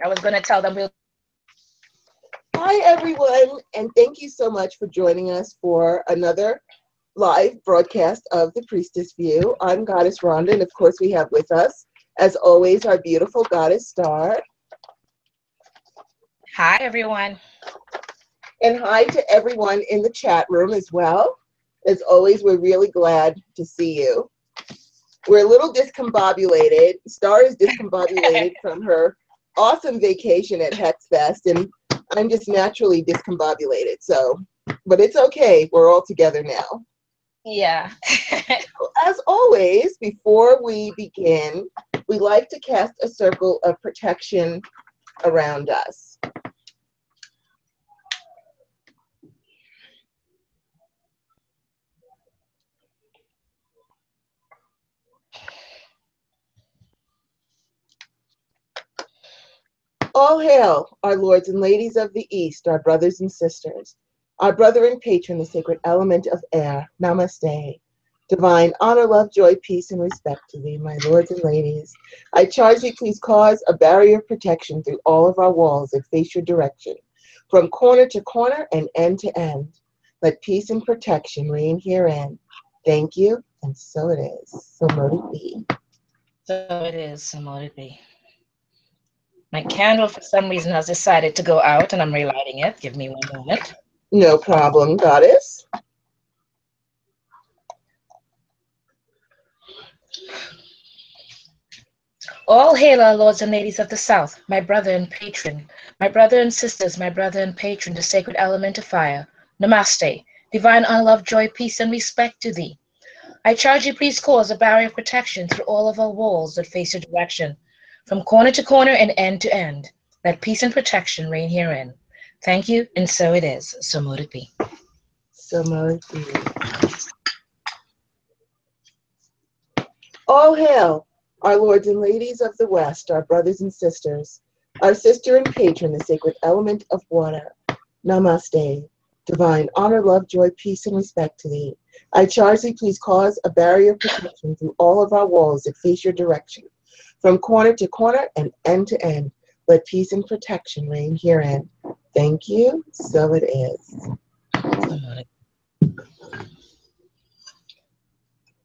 I was going to tell them we'll. Hi, everyone, and thank you so much for joining us for another live broadcast of the Priestess View. I'm Goddess Rhonda, and of course, we have with us, as always, our beautiful Goddess Star. Hi, everyone. And hi to everyone in the chat room as well. As always, we're really glad to see you. We're a little discombobulated. Star is discombobulated from her awesome vacation at Hex Fest, and I'm just naturally discombobulated. So, but it's okay. We're all together now. Yeah. As always, before we begin, we like to cast a circle of protection around us. All hail, our lords and ladies of the East, our brothers and sisters, our brother and patron, the sacred element of air. Namaste. Divine honor, love, joy, peace, and respect to thee, my lords and ladies. I charge thee, please cause a barrier of protection through all of our walls that face your direction, from corner to corner and end to end. Let peace and protection reign herein. Thank you, and so it is. So mote it be. So it is. So mote it be. My candle, for some reason, has decided to go out, and I'm relighting it. Give me one moment. No problem, Goddess. All hail, our lords and ladies of the South, my brother and patron, my brother and sisters, my brother and patron, the sacred element of fire. Namaste. Divine honor, love, joy, peace, and respect to thee. I charge you, please cause a barrier of protection through all of our walls that face your direction, from corner to corner and end to end. Let peace and protection reign herein. Thank you, and so it is. So mote it be. So mote it be. All hail, our lords and ladies of the West, our brothers and sisters, our sister and patron, the sacred element of water. Namaste. Divine honor, love, joy, peace, and respect to thee. I charge thee, please cause a barrier of protection through all of our walls that face your direction, from corner to corner and end to end. Let peace and protection reign herein. Thank you. So it is.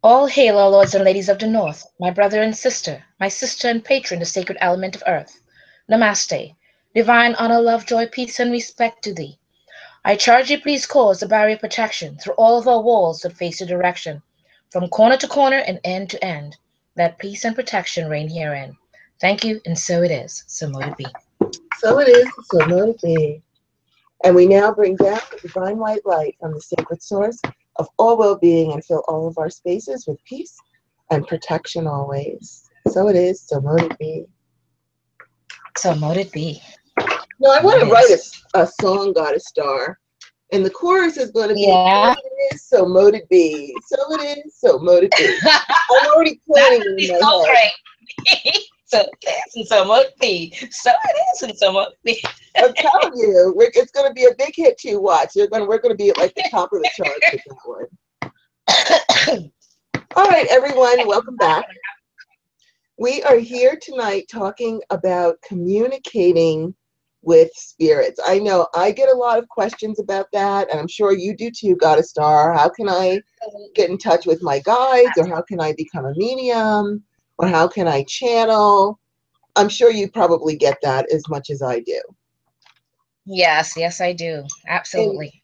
All hail, our lords and ladies of the North, my brother and sister, my sister and patron, the sacred element of earth. Namaste. Divine honor, love, joy, peace, and respect to thee. I charge you, please cause a barrier of protection through all of our walls that face your direction, from corner to corner and end to end. Let peace and protection reign herein. Thank you, and so it is. So mote it be. So it is. So mote it be. And we now bring down the divine white light from the sacred source of all well-being and fill all of our spaces with peace and protection always. So it is. So mote it be. So mote it be. No, I want to write a song, Goddess Star. And the chorus is going to be, Yeah. so it is, so mote it be. So it is, so mote it be. I'm already planning it in my so head. great. So it is, and so mote it be. So it is, and so mote it be. I'm telling you, it's going to be a big hit to watch. We're going to be at like the top of the charts with that one. All right, everyone, welcome back. We are here tonight talking about communicating with spirits. I know I get a lot of questions about that, and I'm sure you do too, Goddess Star. How can I get in touch with my guides, or how can I become a medium, or how can I channel? I'm sure you probably get that as much as I do. Yes, I do. Absolutely.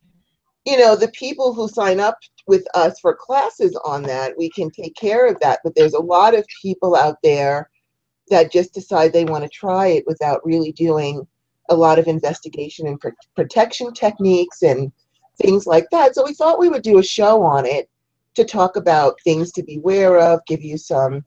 And, you know, the people who sign up with us for classes on that, we can take care of that, but there's a lot of people out there that just decide they want to try it without really doing a lot of investigation and protection techniques and things like that. So we thought we would do a show on it to talk about things to be aware of, give you some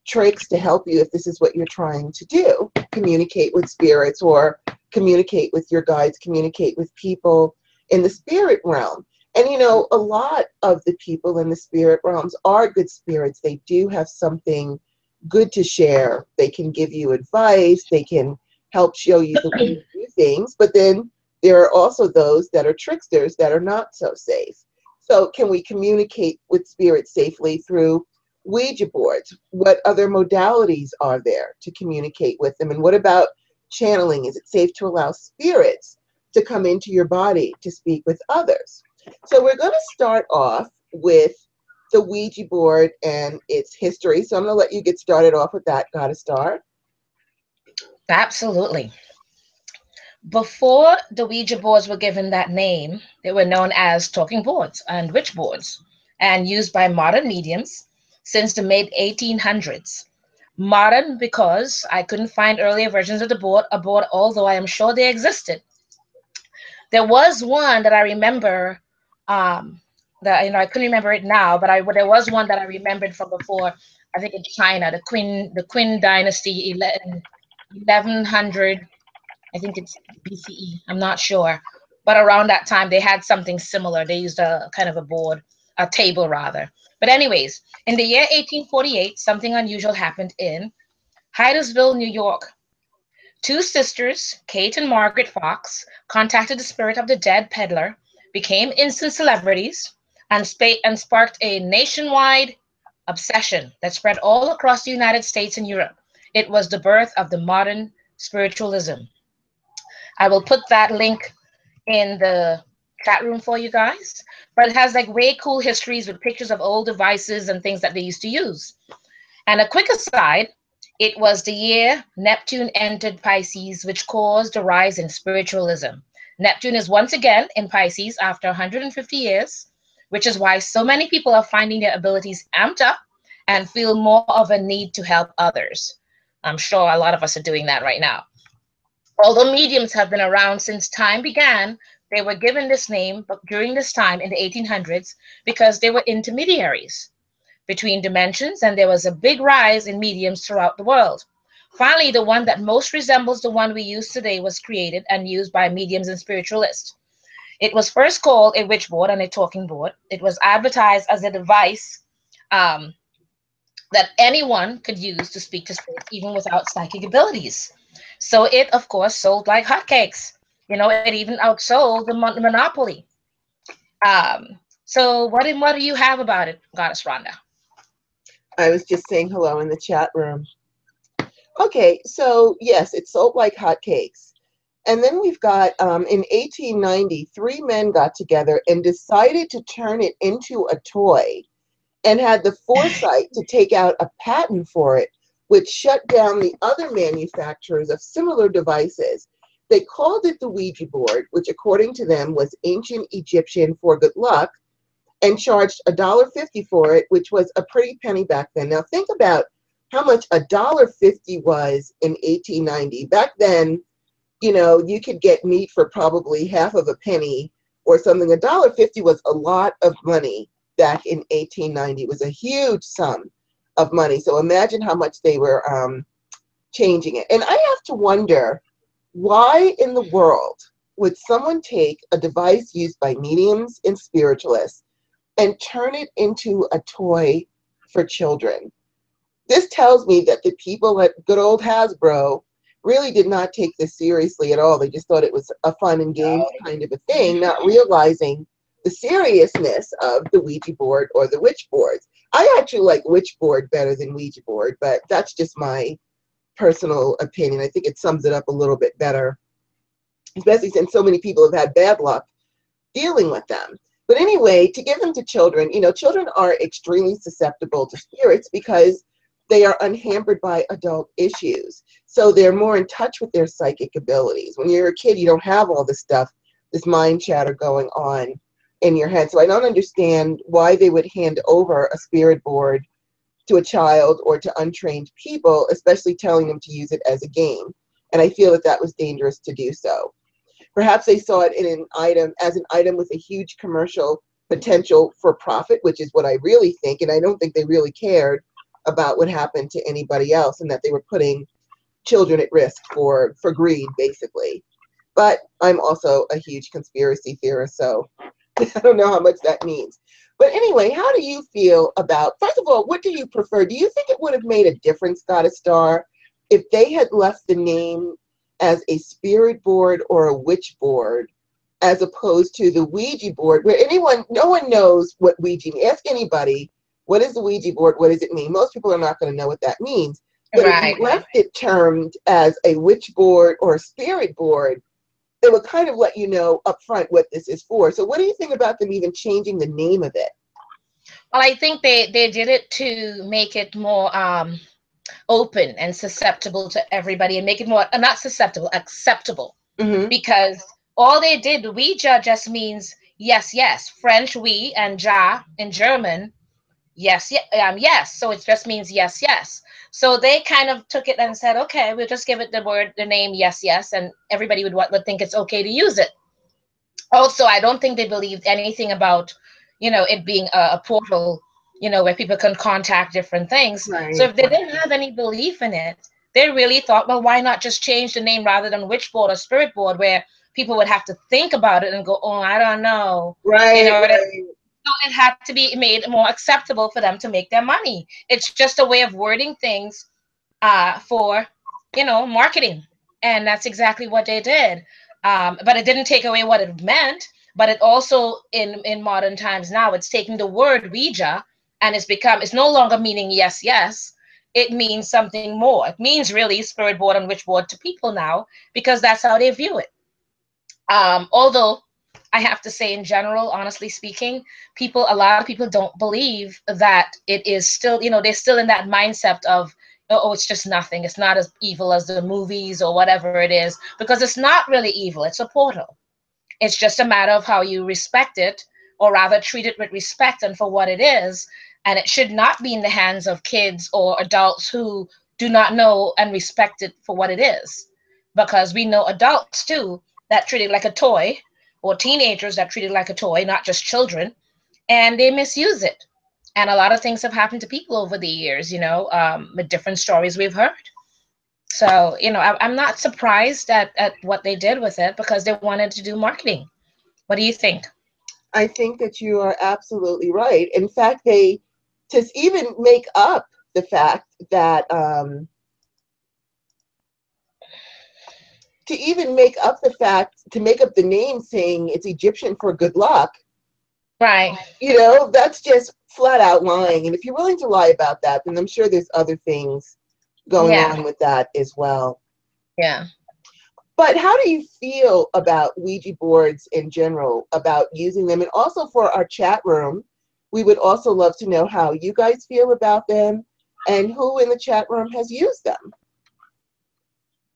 tricks to help you if this is what you're trying to do, communicate with spirits or communicate with your guides, communicate with people in the spirit realm. And you know, a lot of the people in the spirit realms are good spirits. They do have something good to share. They can give you advice. They can help show you the way to do things. But then there are also those that are tricksters that are not so safe. So can we communicate with spirits safely through Ouija boards? What other modalities are there to communicate with them? And what about channeling? Is it safe to allow spirits to come into your body to speak with others? So we're going to start off with the Ouija board and its history. So I'm going to let you get started off with that, Goddess Star. Absolutely. Before the Ouija boards were given that name, they were known as talking boards and witch boards and used by modern mediums since the mid 1800s. Modern because I couldn't find earlier versions of the board, although I am sure they existed. There was one that I remember, that I couldn't remember it now, but there was one that I remembered from before. I think in China, the Qin Dynasty, 1100. I think it's BCE. I'm not sure, but around that time they had something similar. They used a kind of a board, a table rather. But anyways, in the year 1848, something unusual happened in Hyattsville, New York. Two sisters, Kate and Margaret Fox, contacted the spirit of the dead peddler, became instant celebrities, and sparked a nationwide obsession that spread all across the United States and Europe. It was the birth of the modern spiritualism. I will put that link in the chat room for you guys. But it has like way cool histories with pictures of old devices and things that they used to use. And a quick aside, it was the year Neptune entered Pisces, which caused a rise in spiritualism. Neptune is once again in Pisces after 150 years, which is why so many people are finding their abilities amped up and feel more of a need to help others. I'm sure a lot of us are doing that right now. Although mediums have been around since time began, they were given this name during this time in the 1800s because they were intermediaries between dimensions, and there was a big rise in mediums throughout the world. Finally, the one that most resembles the one we use today was created and used by mediums and spiritualists. It was first called a witch board and a talking board. It was advertised as a device that anyone could use to speak to spirits even without psychic abilities. So it, of course, sold like hotcakes. It even outsold the Monopoly. So what do you have about it, Goddess Rhonda? I was just saying hello in the chat room. Okay, so yes, it sold like hotcakes. And then we've got, in 1890, three men got together and decided to turn it into a toy and had the foresight to take out a patent for it, which shut down the other manufacturers of similar devices. They called it the Ouija board, which according to them was ancient Egyptian for good luck, and charged $1.50 for it, which was a pretty penny back then. Now think about how much $1.50 was in 1890. Back then, you could get meat for probably half of a penny or something. $1.50 was a lot of money back in 1890. It was a huge sum of money. So imagine how much they were changing it. And I have to wonder, why in the world would someone take a device used by mediums and spiritualists and turn it into a toy for children? This tells me that the people at good old Hasbro really did not take this seriously at all. They just thought it was a fun and games kind of a thing, not realizing the seriousness of the Ouija board or the witch boards. I actually like witch board better than Ouija board, but that's just my personal opinion. I think it sums it up a little bit better, especially since so many people have had bad luck dealing with them. But anyway, to give them to children, children are extremely susceptible to spirits because they are unhampered by adult issues. So they're more in touch with their psychic abilities. When you're a kid, you don't have all this stuff, this mind chatter going on in your head. So I don't understand why they would hand over a spirit board to a child or to untrained people, especially telling them to use it as a game. And I feel that that was dangerous to do so. Perhaps they saw it in as an item with a huge commercial potential for profit, which is what I really think. And I don't think they really cared about what happened to anybody else, and that they were putting children at risk for greed, basically. But I'm also a huge conspiracy theorist, so I don't know how much that means. But anyway, how do you feel about, first of all, what do you prefer? Do you think it would have made a difference, Goddess Star, if they had left the name as a spirit board or a witch board, as opposed to the Ouija board, where no one knows what Ouija means? Ask anybody, what is the Ouija board? What does it mean? Most people are not going to know what that means. But if you Right. left it termed as a witch board or a spirit board, it would kind of let you know up front what this is for. So what do you think about them even changing the name of it? Well, I think they did it to make it more open and susceptible to everybody, and make it more not susceptible, acceptable. Mm-hmm. Because all they did, Ouija just means yes, yes. French, oui, and ja in German, yes, yes. So it just means yes, yes. So they kind of took it and said, okay, we'll just give it the name yes, yes, and everybody would think it's okay to use it. Also, I don't think they believed anything about, it being a portal, where people can contact different things. So Right. if they didn't have any belief in it, they really thought, well, why not just change the name rather than witchboard or spirit board, where people would have to think about it and go, oh, I don't know. Right, right. So it had to be made more acceptable for them to make their money. It's just a way of wording things for, marketing. And that's exactly what they did. But it didn't take away what it meant. But it also, in modern times now, it's taking the word Ouija, and it's no longer meaning yes, yes. It means something more. It means really spirit board and witch board to people now, because that's how they view it. Although I have to say, in general, honestly speaking, a lot of people don't believe that it is still, they're still in that mindset of, oh, it's just nothing. It's not as evil as the movies or whatever it is, because it's not really evil. It's a portal. It's just a matter of how you respect it, or rather treat it with respect and for what it is. And it should not be in the hands of kids or adults who do not know and respect it for what it is. Because we know adults too that treat it like a toy, or teenagers that treat it like a toy, not just children, and they misuse it. And a lot of things have happened to people over the years, with different stories we've heard. So, I'm not surprised at what they did with it, because they wanted to do marketing. What do you think? I think that you are absolutely right. In fact, they to even make up the fact that to even make up the fact to make up the name saying it's Egyptian for good luck, Right. that's just flat out lying. And if you're willing to lie about that, then I'm sure there's other things going Yeah. on with that as well. Yeah. But how do you feel about Ouija boards in general, about using them? And also for our chat room, we would also love to know how you guys feel about them and who in the chat room has used them.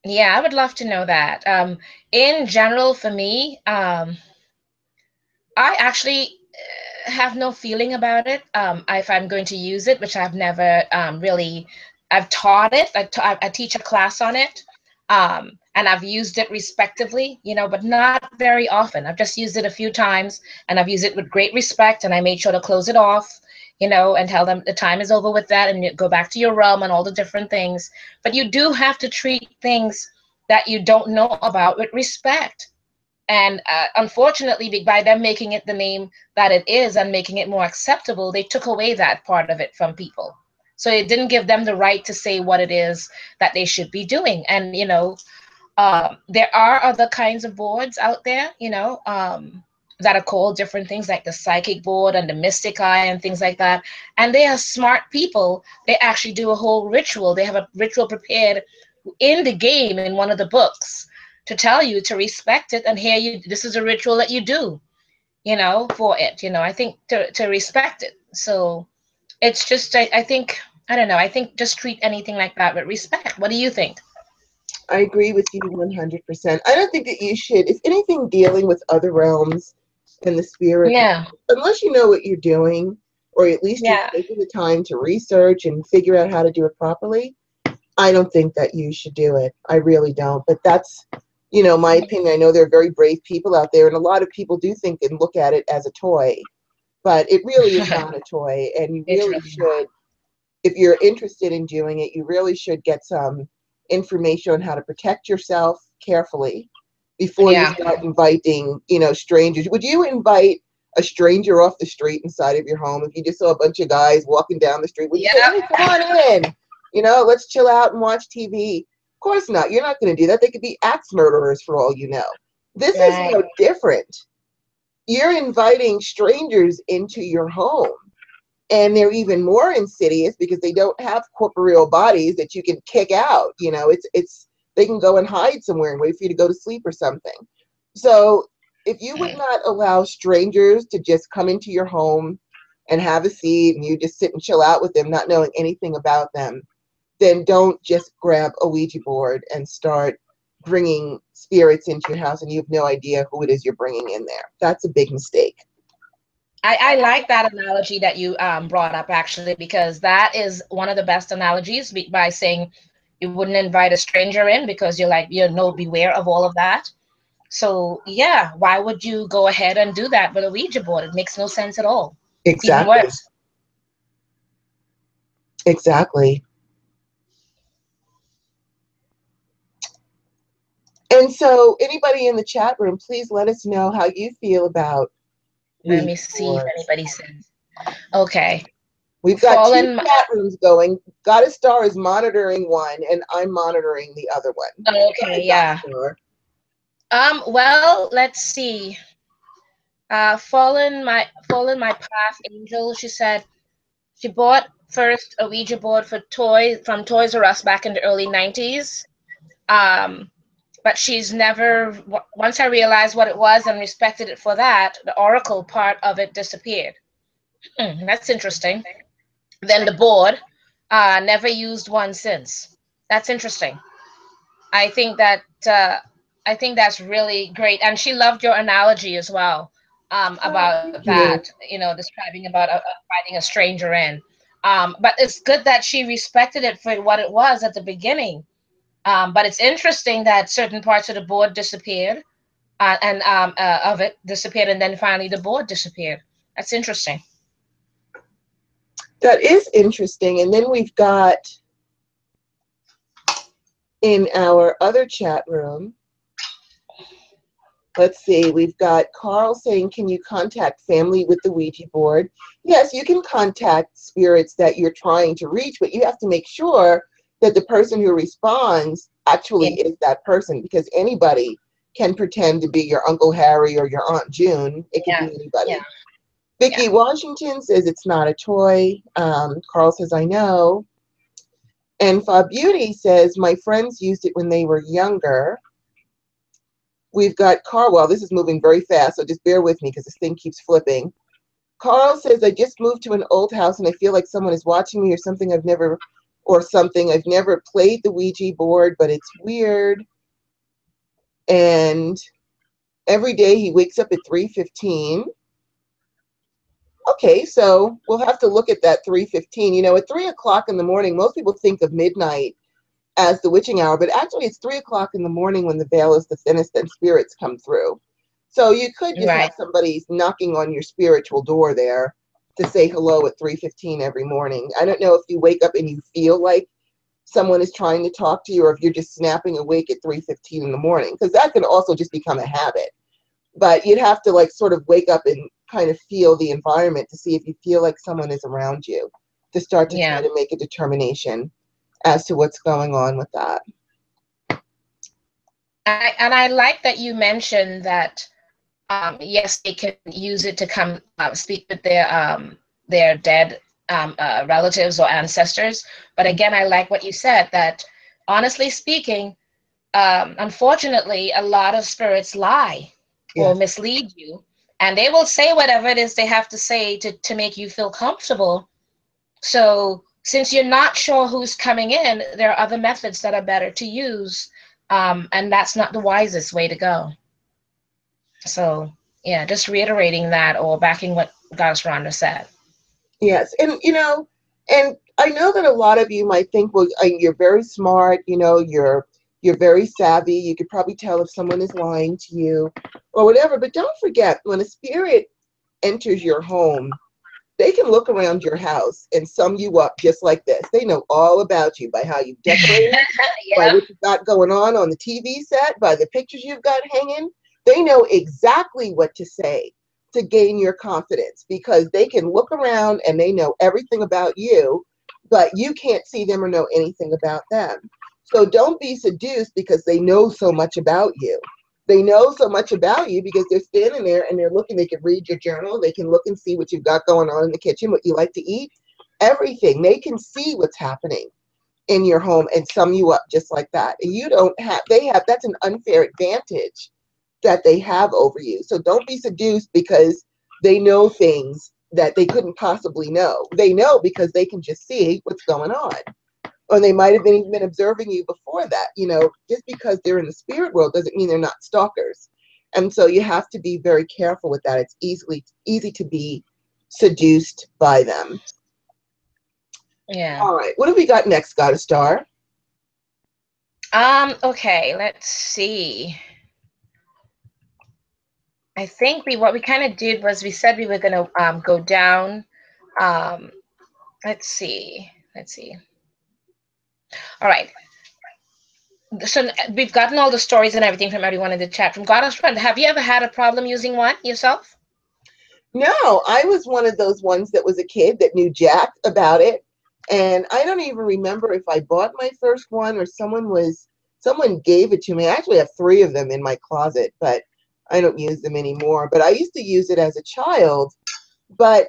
Yeah, I would love to know that. In general, for me, I actually have no feeling about it. If I'm going to use it, which I've never really, I've taught it. I teach a class on it, and I've used it respectively, but not very often. I've just used it a few times, and I've used it with great respect, and I made sure to close it off, and tell them the time is over with that, and you go back to your realm and all the different things. But you do have to treat things that you don't know about with respect. And unfortunately, by them making it the name that it is and making it more acceptable, they took away that part of it from people. So it didn't give them the right to say what it is that they should be doing. And, there are other kinds of boards out there, that are called different things, like the psychic board and the mystic eye and things like that. And they are smart people. They actually do a whole ritual. They have a ritual prepared in the game, in one of the books, to tell you to respect it, and here you this is a ritual that you do, for it. I think to respect it. So it's just, I think, I don't know, I think just treat anything like that with respect. What do you think? I agree with you 100%. I don't think that you should, if anything, dealing with other realms and the spirit, Yeah. unless you know what you're doing, or at least you're Yeah. taking the time to research and figure out how to do it properly. I don't think that you should do it. I really don't. But that's, my opinion. I know there are very brave people out there, and a lot of people do think and look at it as a toy, but it really is not a toy. And you It's really really not. should, if you're interested in doing it, you really should get some information on how to protect yourself carefully before you Yeah. start inviting, strangers. Would you invite a stranger off the street inside of your home if you just saw a bunch of guys walking down the street? Would you say, Yeah. hey, come on in, let's chill out and watch TV? Of course not. You're not going to do that. They could be axe murderers for all you know. This is Right. no different. You're inviting strangers into your home. And they're even more insidious because they don't have corporeal bodies that you can kick out. You know, they can go and hide somewhere and wait for you to go to sleep or something. So if you would not allow strangers to just come into your home and have a seat and you just sit and chill out with them, not knowing anything about them, then don't just grab a Ouija board and start bringing spirits into your house and you have no idea who it is you're bringing in there. That's a big mistake. I like that analogy that you brought up, actually, because that is one of the best analogies by saying you wouldn't invite a stranger in because you're like, beware of all of that. So yeah, why would you go ahead and do that with a Ouija board? It makes no sense at all. It's even Exactly. worse. Exactly. And so anybody in the chat room, please let us know how you feel about Ouija Let me see boards. if anybody says. Okay. We've got two chat rooms going. Goddess Star is monitoring one, and I'm monitoring the other one. Okay, yeah. Well, let's see. Fallen my path angel. She said she bought first a Ouija board from Toys R Us back in the early 90s. But she's never. Once I realized what it was and respected it for that, the oracle part of it disappeared. That's interesting. Then the board, never used one since. That's interesting. I think that's really great, and she loved your analogy as well, about that. Describing about inviting a stranger in. But it's good that she respected it for what it was at the beginning. But it's interesting that certain parts of the board disappeared, and of it disappeared, and then finally the board disappeared. That's interesting. That is interesting. And then we've got in our other chat room, let's see, we've got Carl saying, can you contact family with the Ouija board? Yes, you can contact spirits that you're trying to reach, but you have to make sure that the person who responds actually is that person, because anybody can pretend to be your Uncle Harry or your Aunt June. It could be anybody. Yeah. Vicky Washington says it's not a toy. Carl says, I know. And Fa Beauty says, my friends used it when they were younger. We've got Carl. Well, this is moving very fast, so just bear with me because this thing keeps flipping. Carl says, I just moved to an old house and I feel like someone is watching me or something. I've never played the Ouija board, but it's weird. And every day he wakes up at 3:15. Okay, so we'll have to look at that 3:15. You know, at 3 o'clock in the morning, most people think of midnight as the witching hour, but actually it's 3 o'clock in the morning when the veil is the thinnest and spirits come through. So you could just have somebody knocking on your spiritual door there to say hello at 3:15 every morning. I don't know if you wake up and you feel like someone is trying to talk to you, or if you're just snapping awake at 3:15 in the morning, because that can also just become a habit. But you'd have to like sort of wake up and kind of feel the environment to see if you feel like someone is around you, to start to try to make a determination as to what's going on with that. I like that you mentioned that, yes, they can use it to come speak with their dead relatives or ancestors. But again, I like what you said, that honestly speaking, unfortunately, a lot of spirits lie or mislead you, and they will say whatever it is they have to say to make you feel comfortable. So since you're not sure who's coming in, there are other methods that are better to use, and that's not the wisest way to go. So yeah, just reiterating that or backing what Goddess Rhonda said. Yes, and and I know that a lot of you might think, well, you're very smart, you're very savvy, you could probably tell if someone is lying to you or whatever, but don't forget, when a spirit enters your home, they can look around your house and sum you up just like this. They know all about you by how you decorate, by what you've got going on the TV set, by the pictures you've got hanging. They know exactly what to say to gain your confidence, because they can look around and they know everything about you, but you can't see them or know anything about them. So don't be seduced because they know so much about you. They know so much about you because they're standing there and they're looking. They can read your journal. They can look and see what you've got going on in the kitchen, what you like to eat, everything. They can see what's happening in your home and sum you up just like that. And you don't have, they have, that's an unfair advantage that they have over you. So don't be seduced because they know things that they couldn't possibly know. They know because they can just see what's going on. Or they might have been observing you before that. You know, just because they're in the spirit world doesn't mean they're not stalkers. And so you have to be very careful with that. It's easy to be seduced by them. Yeah. All right. What have we got next, Goddess Star? Okay, let's see. I think what we kind of did was we said we were going to go down. Let's see. All right. So we've gotten all the stories and everything from everyone in the chat. From Goddess Rhonda, have you ever had a problem using one yourself? No, I was one of those ones that was a kid that knew jack about it. And I don't even remember if I bought my first one or someone gave it to me. I actually have 3 of them in my closet, but I don't use them anymore. But I used to use it as a child. But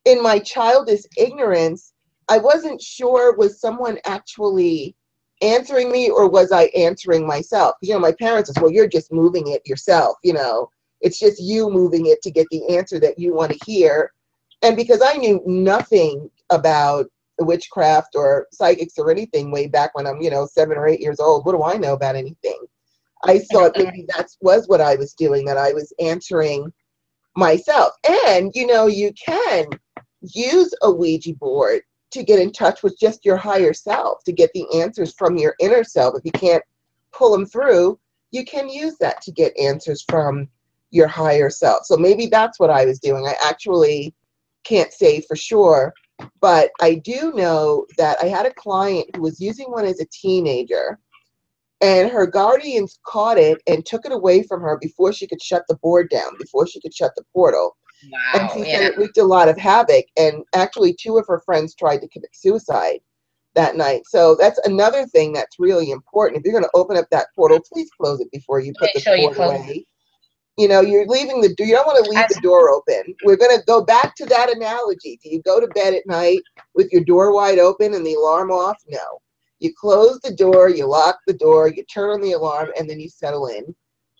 in my childish ignorance, I wasn't sure, was someone actually answering me or was I answering myself? Because, you know, my parents said, well, you're just moving it yourself, you know. It's just you moving it to get the answer that you want to hear. And because I knew nothing about witchcraft or psychics or anything way back when I'm, you know, 7 or 8 years old, what do I know about anything? I thought maybe that was what I was doing, that I was answering myself. And, you know, you can use a Ouija board to get in touch with just your higher self, to get the answers from your inner self. If you can't pull them through, you can use that to get answers from your higher self. So maybe that's what I was doing. I actually can't say for sure, but I do know that I had a client who was using one as a teenager, and her guardians caught it and took it away from her before she could shut the board down, before she could shut the portal. Wow. And she said it wreaked a lot of havoc. And actually 2 of her friends tried to commit suicide that night. So that's another thing that's really important. If you're going to open up that portal, please close it before you put the board away. You know, you're leaving the door. You don't want to leave the door open. We're going to go back to that analogy. Do you go to bed at night with your door wide open and the alarm off? No. You close the door, you lock the door, you turn on the alarm, and then you settle in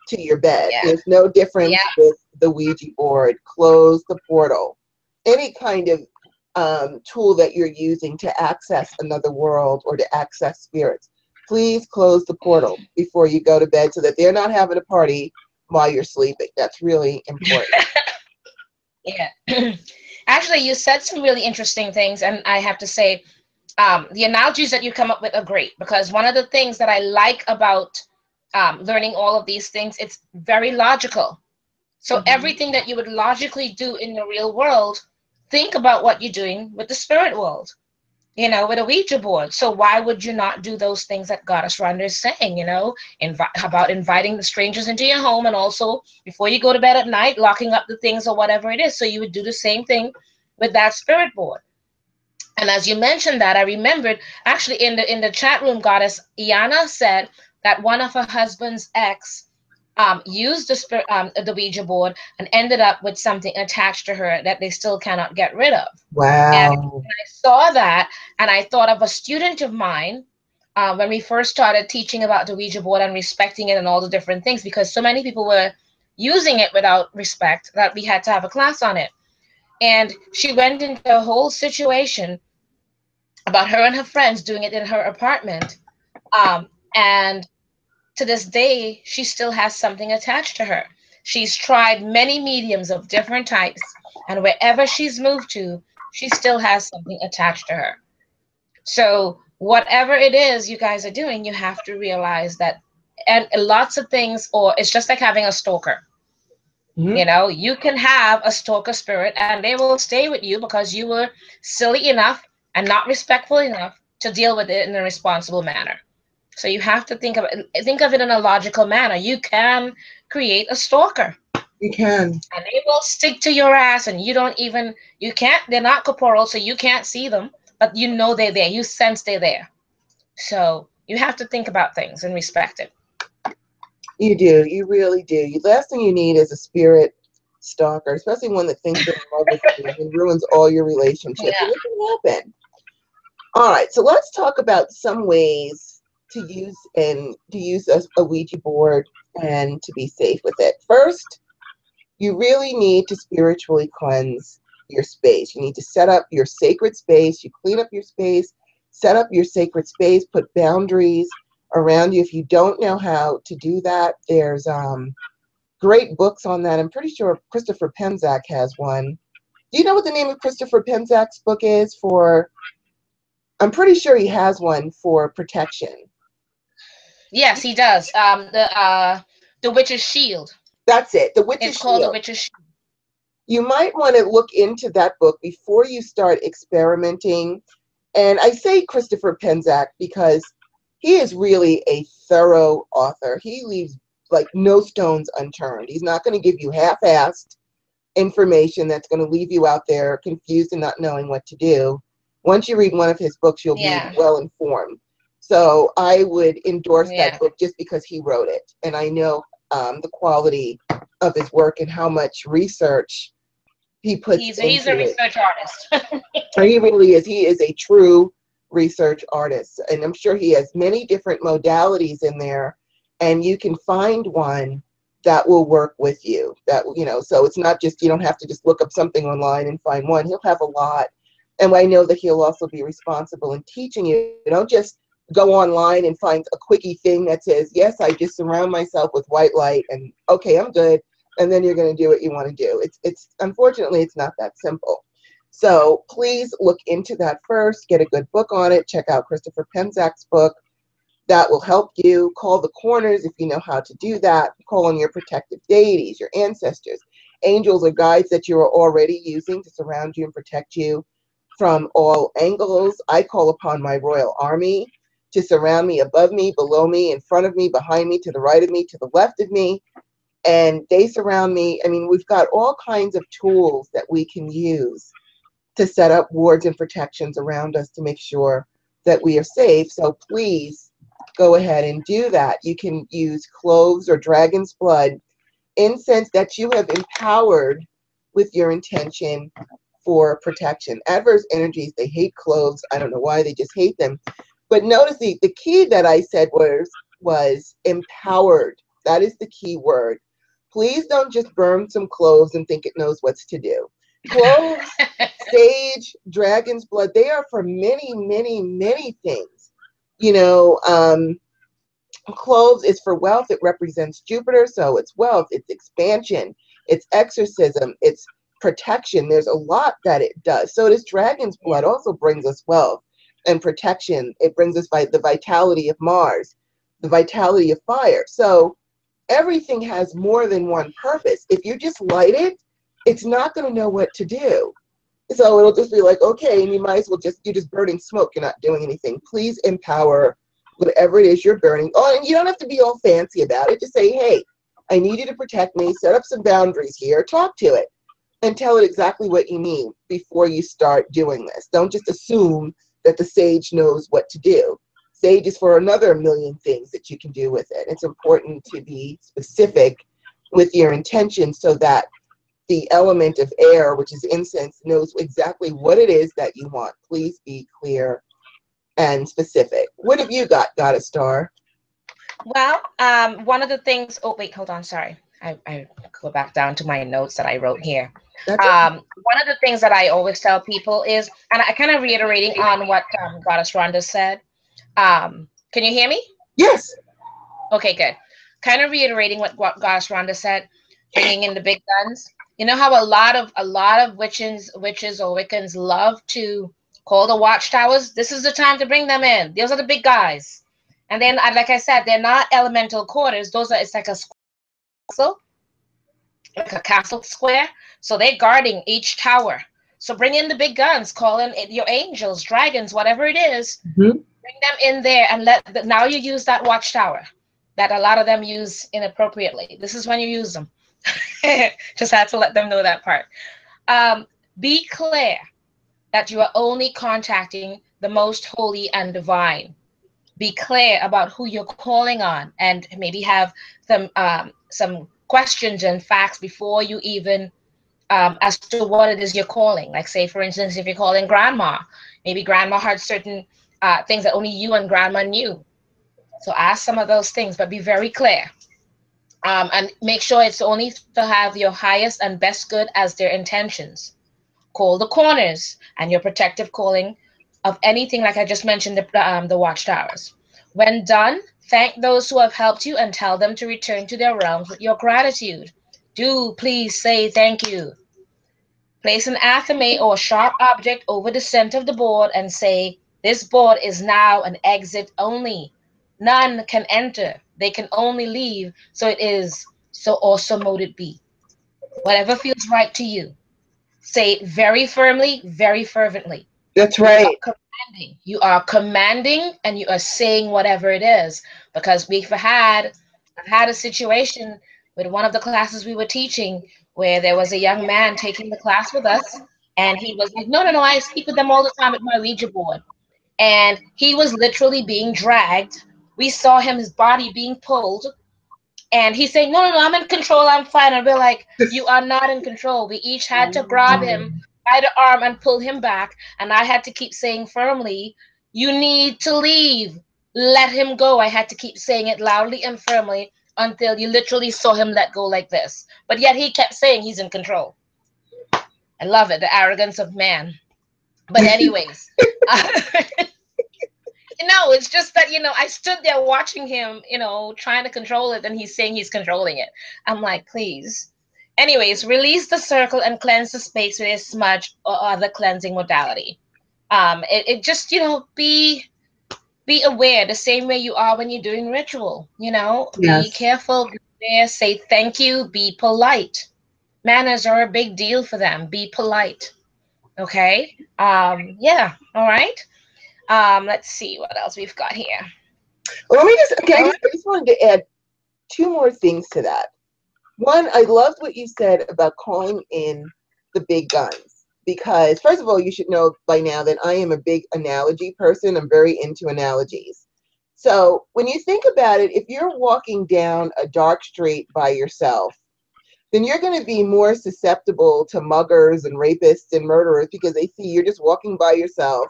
to your bed. Yeah. There's no difference with the Ouija board. Close the portal. Any kind of tool that you're using to access another world or to access spirits, please close the portal before you go to bed so that they're not having a party while you're sleeping. That's really important. Yeah. Actually, you said some really interesting things, and I have to say, the analogies that you come up with are great, because one of the things that I like about learning all of these things, it's very logical. So everything that you would logically do in the real world, think about what you're doing with the spirit world, you know, with a Ouija board. So why would you not do those things that Goddess Rhonda is saying, you know, about inviting the strangers into your home, and also before you go to bed at night, locking up the things or whatever it is. So you would do the same thing with that spirit board. And as you mentioned that, I remembered actually in the chat room, Goddess Iana said that one of her husband's ex used the Ouija board and ended up with something attached to her that they still cannot get rid of. Wow. And I saw that, and I thought of a student of mine when we first started teaching about the Ouija board and respecting it and all the different things, because so many people were using it without respect that we had to have a class on it. And she went into a whole situation about her and her friends doing it in her apartment. And to this day, she still has something attached to her. She's tried many mediums of different types, and wherever she's moved to, she still has something attached to her. So whatever it is you guys are doing, you have to realize that, and lots of things, or it's just like having a stalker. You know, you can have a stalker spirit and they will stay with you because you were silly enough and not respectful enough to deal with it in a responsible manner. So you have to think of it in a logical manner. You can create a stalker. You can. And they will stick to your ass, and they're not corporeal, so you can't see them, but you know they're there. You sense they're there. So you have to think about things and respect it. You do. You really do. The last thing you need is a spirit stalker, especially one that thinks they're in love with you and ruins all your relationships. Yeah. And it can happen. All right. So let's talk about some ways to use a Ouija board and to be safe with it. First, you really need to spiritually cleanse your space. You need to set up your sacred space. You clean up your space, set up your sacred space, put boundaries around you. If you don't know how to do that, there's great books on that. I'm pretty sure Christopher Pemzak has one. Do you know what the name of Christopher Pemzak's book is for? I'm pretty sure he has one for protection. Yes, he does. The Witch's Shield. That's it. The Witch's It's called The Shield. Witch's Shield. You might want to look into that book before you start experimenting. And I say Christopher Pemzak because he is really a thorough author. He leaves like no stones unturned. He's not going to give you half-assed information that's going to leave you out there confused and not knowing what to do. Once you read one of his books, you'll be well informed. So I would endorse that book just because he wrote it. And I know the quality of his work and how much research he puts into it. He's a research artist. He really is. He is a true research artist. And I'm sure he has many different modalities in there. And you can find one that will work with you. That, you know, so it's not just, you don't have to just look up something online and find one. He'll have a lot. And I know that he'll also be responsible in teaching you. You don't just go online and find a quickie thing that says, yes, I just surround myself with white light and okay, I'm good. And then you're going to do what you want to do. It's unfortunately, it's not that simple. So please look into that first, get a good book on it. Check out Christopher Pemzak's book. That will help you. Call the corners if you know how to do that. Call on your protective deities, your ancestors, angels or guides that you are already using to surround you and protect you from all angles. I call upon my royal army to surround me, above me, below me, in front of me, behind me, to the right of me, to the left of me. And they surround me. I mean, we've got all kinds of tools that we can use to set up wards and protections around us to make sure that we are safe. So please go ahead and do that. You can use cloves or dragon's blood, incense that you have empowered with your intention for protection. Adverse energies, they hate cloves. I don't know why, they just hate them. But notice the key that I said was empowered. That is the key word. Please don't just burn some cloves and think it knows what to do. Cloves, sage, dragon's blood, they are for many, many, many things. You know, cloves is for wealth. It represents Jupiter, so it's wealth, it's expansion, it's exorcism, it's protection. There's a lot that it does. So this dragon's blood also brings us wealth and protection. It brings us the vitality of Mars, the vitality of fire. So everything has more than one purpose. If you just light it, it's not going to know what to do. So it'll just be like, okay, and you might as well you're just burning smoke. You're not doing anything. Please empower whatever it is you're burning. Oh, and you don't have to be all fancy about it. Just say, hey, I need you to protect me. Set up some boundaries here. Talk to it and tell it exactly what you mean before you start doing this. Don't just assume that the sage knows what to do. Sage is for another million things that you can do with it. It's important to be specific with your intention so that the element of air, which is incense, knows exactly what it is that you want. Please be clear and specific. What have you got, Goddess Star? Well, one of the things, oh, wait, hold on, sorry. I go back down to my notes that I wrote here. One of the things that I always tell people is, and I kind of reiterating on what Goddess Rhonda said. Can you hear me? Yes. Okay, good. Kind of reiterating what Goddess Rhonda said, bringing in the big guns. You know how a lot of witches or Wiccans love to call the watchtowers? This is the time to bring them in. Those are the big guys. And then, like I said, they're not elemental quarters. It's like a castle, like a castle square. So they're guarding each tower. So bring in the big guns, call in your angels, dragons, whatever it is. Bring them in there and now you use that watchtower that a lot of them use inappropriately. This is when you use them. Just had to let them know that part. Be clear that you are only contacting the most holy and divine. Be clear about who you're calling on, and maybe have some questions and facts before you even as to what it is you're calling. Like, say, for instance, if you're calling grandma, maybe grandma had certain things that only you and grandma knew. So ask some of those things, but be very clear. And make sure it's only to have your highest and best good as their intentions. Call the corners and your protective calling of anything, like I just mentioned, the watchtowers. When done, thank those who have helped you and tell them to return to their realms with your gratitude. Do please say thank you. Place an athame or sharp object over the center of the board and say, "This board is now an exit only. None can enter. They can only leave. So it is. So also mote it be." Whatever feels right to you. Say it very firmly, very fervently. That's You are right. commanding. You are commanding, and you are saying whatever it is. Because I've had a situation with one of the classes we were teaching where there was a young man taking the class with us, and he was like, "No, no, no, I speak with them all the time at my Ouija board." And he was literally being dragged. We saw him, his body being pulled, and he's saying, "No, no, no, I'm in control. I'm fine." And we're like, "You are not in control." We each had to grab him by the arm and pull him back. And I had to keep saying firmly, "You need to leave. Let him go." I had to keep saying it loudly and firmly until you literally saw him let go like this. But yet he kept saying he's in control. I love it, the arrogance of man. But anyways, no, it's just that, I stood there watching him, trying to control it, and he's saying he's controlling it. I'm like, please. Anyways, release the circle and cleanse the space with a smudge or other cleansing modality. It just, be aware the same way you are when you're doing ritual. Be Yes. careful, be aware, say thank you, be polite. Manners are a big deal for them. Be polite. Okay? Yeah, all right. Let's see what else we've got here. Well, let me just, okay, All right. I just wanted to add two more things to that. One, I loved what you said about calling in the big guns, because first of all, you should know by now that I am a big analogy person. I'm very into analogies. So when you think about it, if you're walking down a dark street by yourself, then you're going to be more susceptible to muggers and rapists and murderers because they see you're just walking by yourself.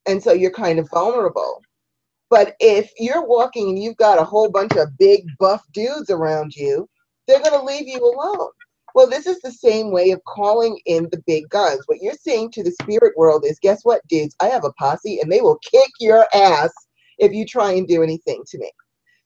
And so you're kind of vulnerable. But if you're walking and you've got a whole bunch of big buff dudes around you, they're going to leave you alone. Well, this is the same way of calling in the big guns. What you're saying to the spirit world is, guess what, dudes? I have a posse and they will kick your ass if you try and do anything to me.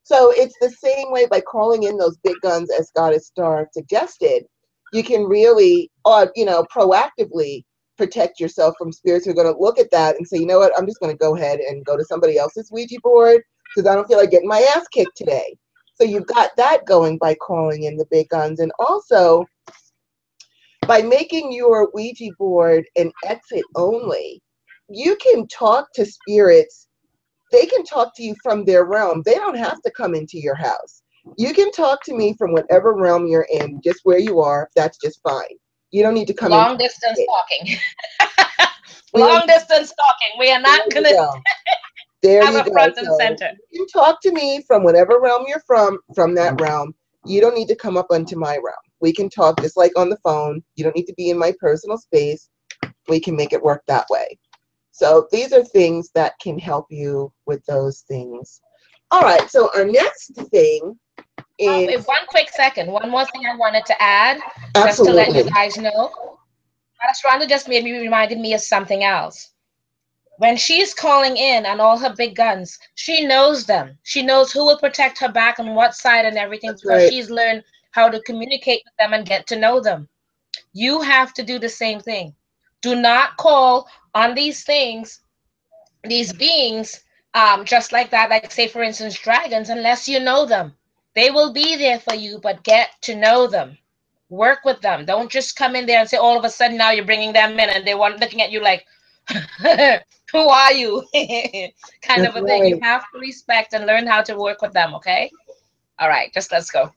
So it's the same way by calling in those big guns, as Goddess Star suggested. You can really, proactively protect yourself from spirits who are going to look at that and say, you know what, I'm just going to go ahead and go to somebody else's Ouija board because I don't feel like getting my ass kicked today. So you've got that going by calling in the big guns. And also, by making your Ouija board an exit only, you can talk to spirits. They can talk to you from their realm. They don't have to come into your house. You can talk to me from whatever realm you're in, just where you are. That's just fine. You don't need to come into Long distance it. talking. We don't, Long distance talking. We are there not you going to go. There have you a go. front and So center. you can talk to me from whatever realm you're from that realm. You don't need to come up onto my realm. We can talk just like on the phone. You don't need to be in my personal space. We can make it work that way. So these are things that can help you with those things. All right, so our next thing is One quick second. One more thing I wanted to add, just to let you absolutely. guys know. Goddess Rhonda just reminded me of something else. When she's calling in on all her big guns, she knows them. She knows who will protect her back on what side and everything, That's because right. she's learned how to communicate with them and get to know them. You have to do the same thing. Do not call on these things, these beings, just like that. Like, say, for instance, dragons, unless you know them. They will be there for you, but get to know them. Work with them. Don't just come in there and say all of a sudden now you're bringing them in and they want looking at you like, who are you? Kind That's of a thing. You right. have to respect and learn how to work with them, okay? All right, just let's go.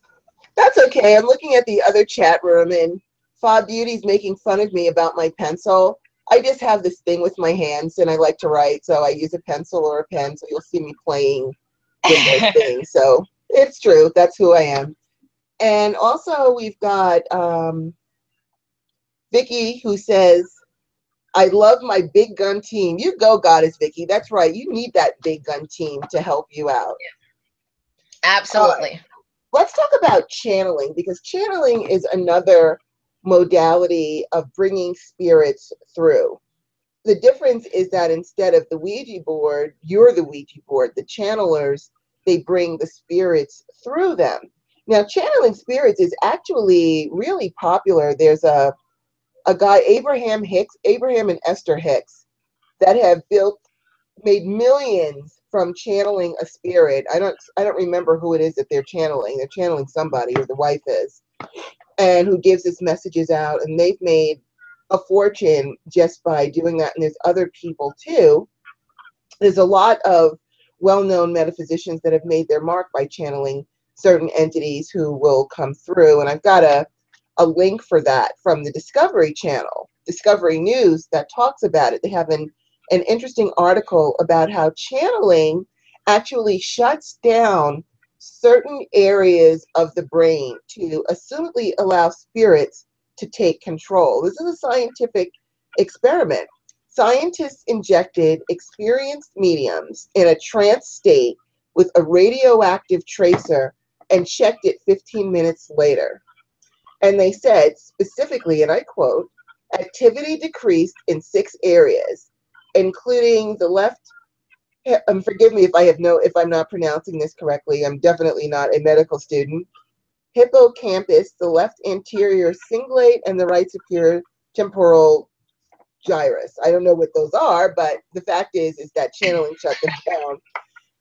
That's okay. I'm looking at the other chat room and Fob Beauty's making fun of me about my pencil. I just have this thing with my hands, and I like to write, so I use a pencil or a pen, so you'll see me playing with those things. So it's true. That's who I am. And also we've got Vicky, who says, I love my big gun team. You go, Goddess Vicky. That's right. You need that big gun team to help you out. Absolutely. Let's talk about channeling, because channeling is another modality of bringing spirits through. The difference is that instead of the Ouija board, you're the Ouija board. The channelers, they bring the spirits through them. Now, channeling spirits is actually really popular. There's a guy, Abraham and Esther Hicks, that have made millions from channeling a spirit. I don't remember who it is that they're channeling. They're channeling somebody, or the wife is, and who gives his messages out, and they've made a fortune just by doing that. And there's other people too. There's a lot of well-known metaphysicians that have made their mark by channeling certain entities who will come through. And I've got a link for that from the Discovery Channel, Discovery News, that talks about it. They have an interesting article about how channeling actually shuts down certain areas of the brain to assumedly allow spirits to take control. This is a scientific experiment. Scientists injected experienced mediums in a trance state with a radioactive tracer and checked it 15 minutes later. And they said specifically, and I quote, activity decreased in 6 areas, including the left, forgive me if I'm not pronouncing this correctly. I'm definitely not a medical student. Hippocampus, the left anterior cingulate, and the right superior temporal gyrus. I don't know what those are, but the fact is that channeling shut them down.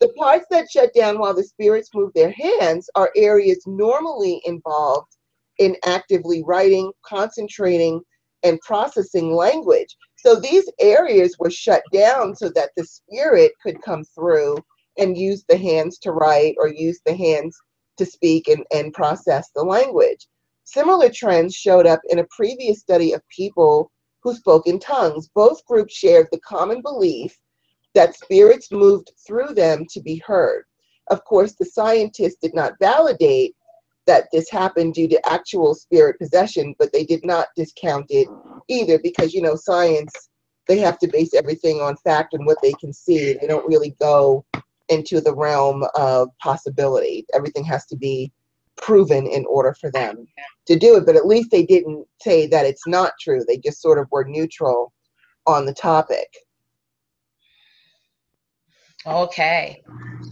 The parts that shut down while the spirits move their hands are areas normally involved in actively writing, concentrating, and processing language. So these areas were shut down so that the spirit could come through and use the hands to write, or use the hands to speak and process the language. Similar trends showed up in a previous study of people who spoke in tongues. Both groups shared the common belief that spirits moved through them to be heard. Of course, the scientists did not validate that this happened due to actual spirit possession, but they did not discount it either, because, you know, science, they have to base everything on fact and what they can see. They don't really go into the realm of possibility. Everything has to be proven in order for them to do it. But at least they didn't say that it's not true. They just sort of were neutral on the topic. Okay.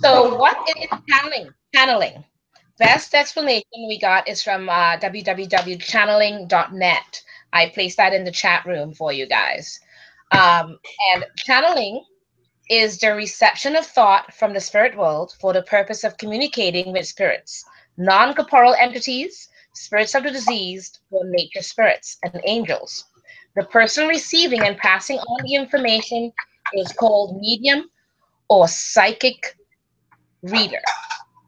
So what is channeling? Channeling. Best explanation we got is from www.channeling.net. I placed that in the chat room for you guys. And channeling is the reception of thought from the spirit world for the purpose of communicating with spirits, non-corporeal entities, spirits of the deceased, or nature spirits, and angels. The person receiving and passing on the information is called medium or psychic reader.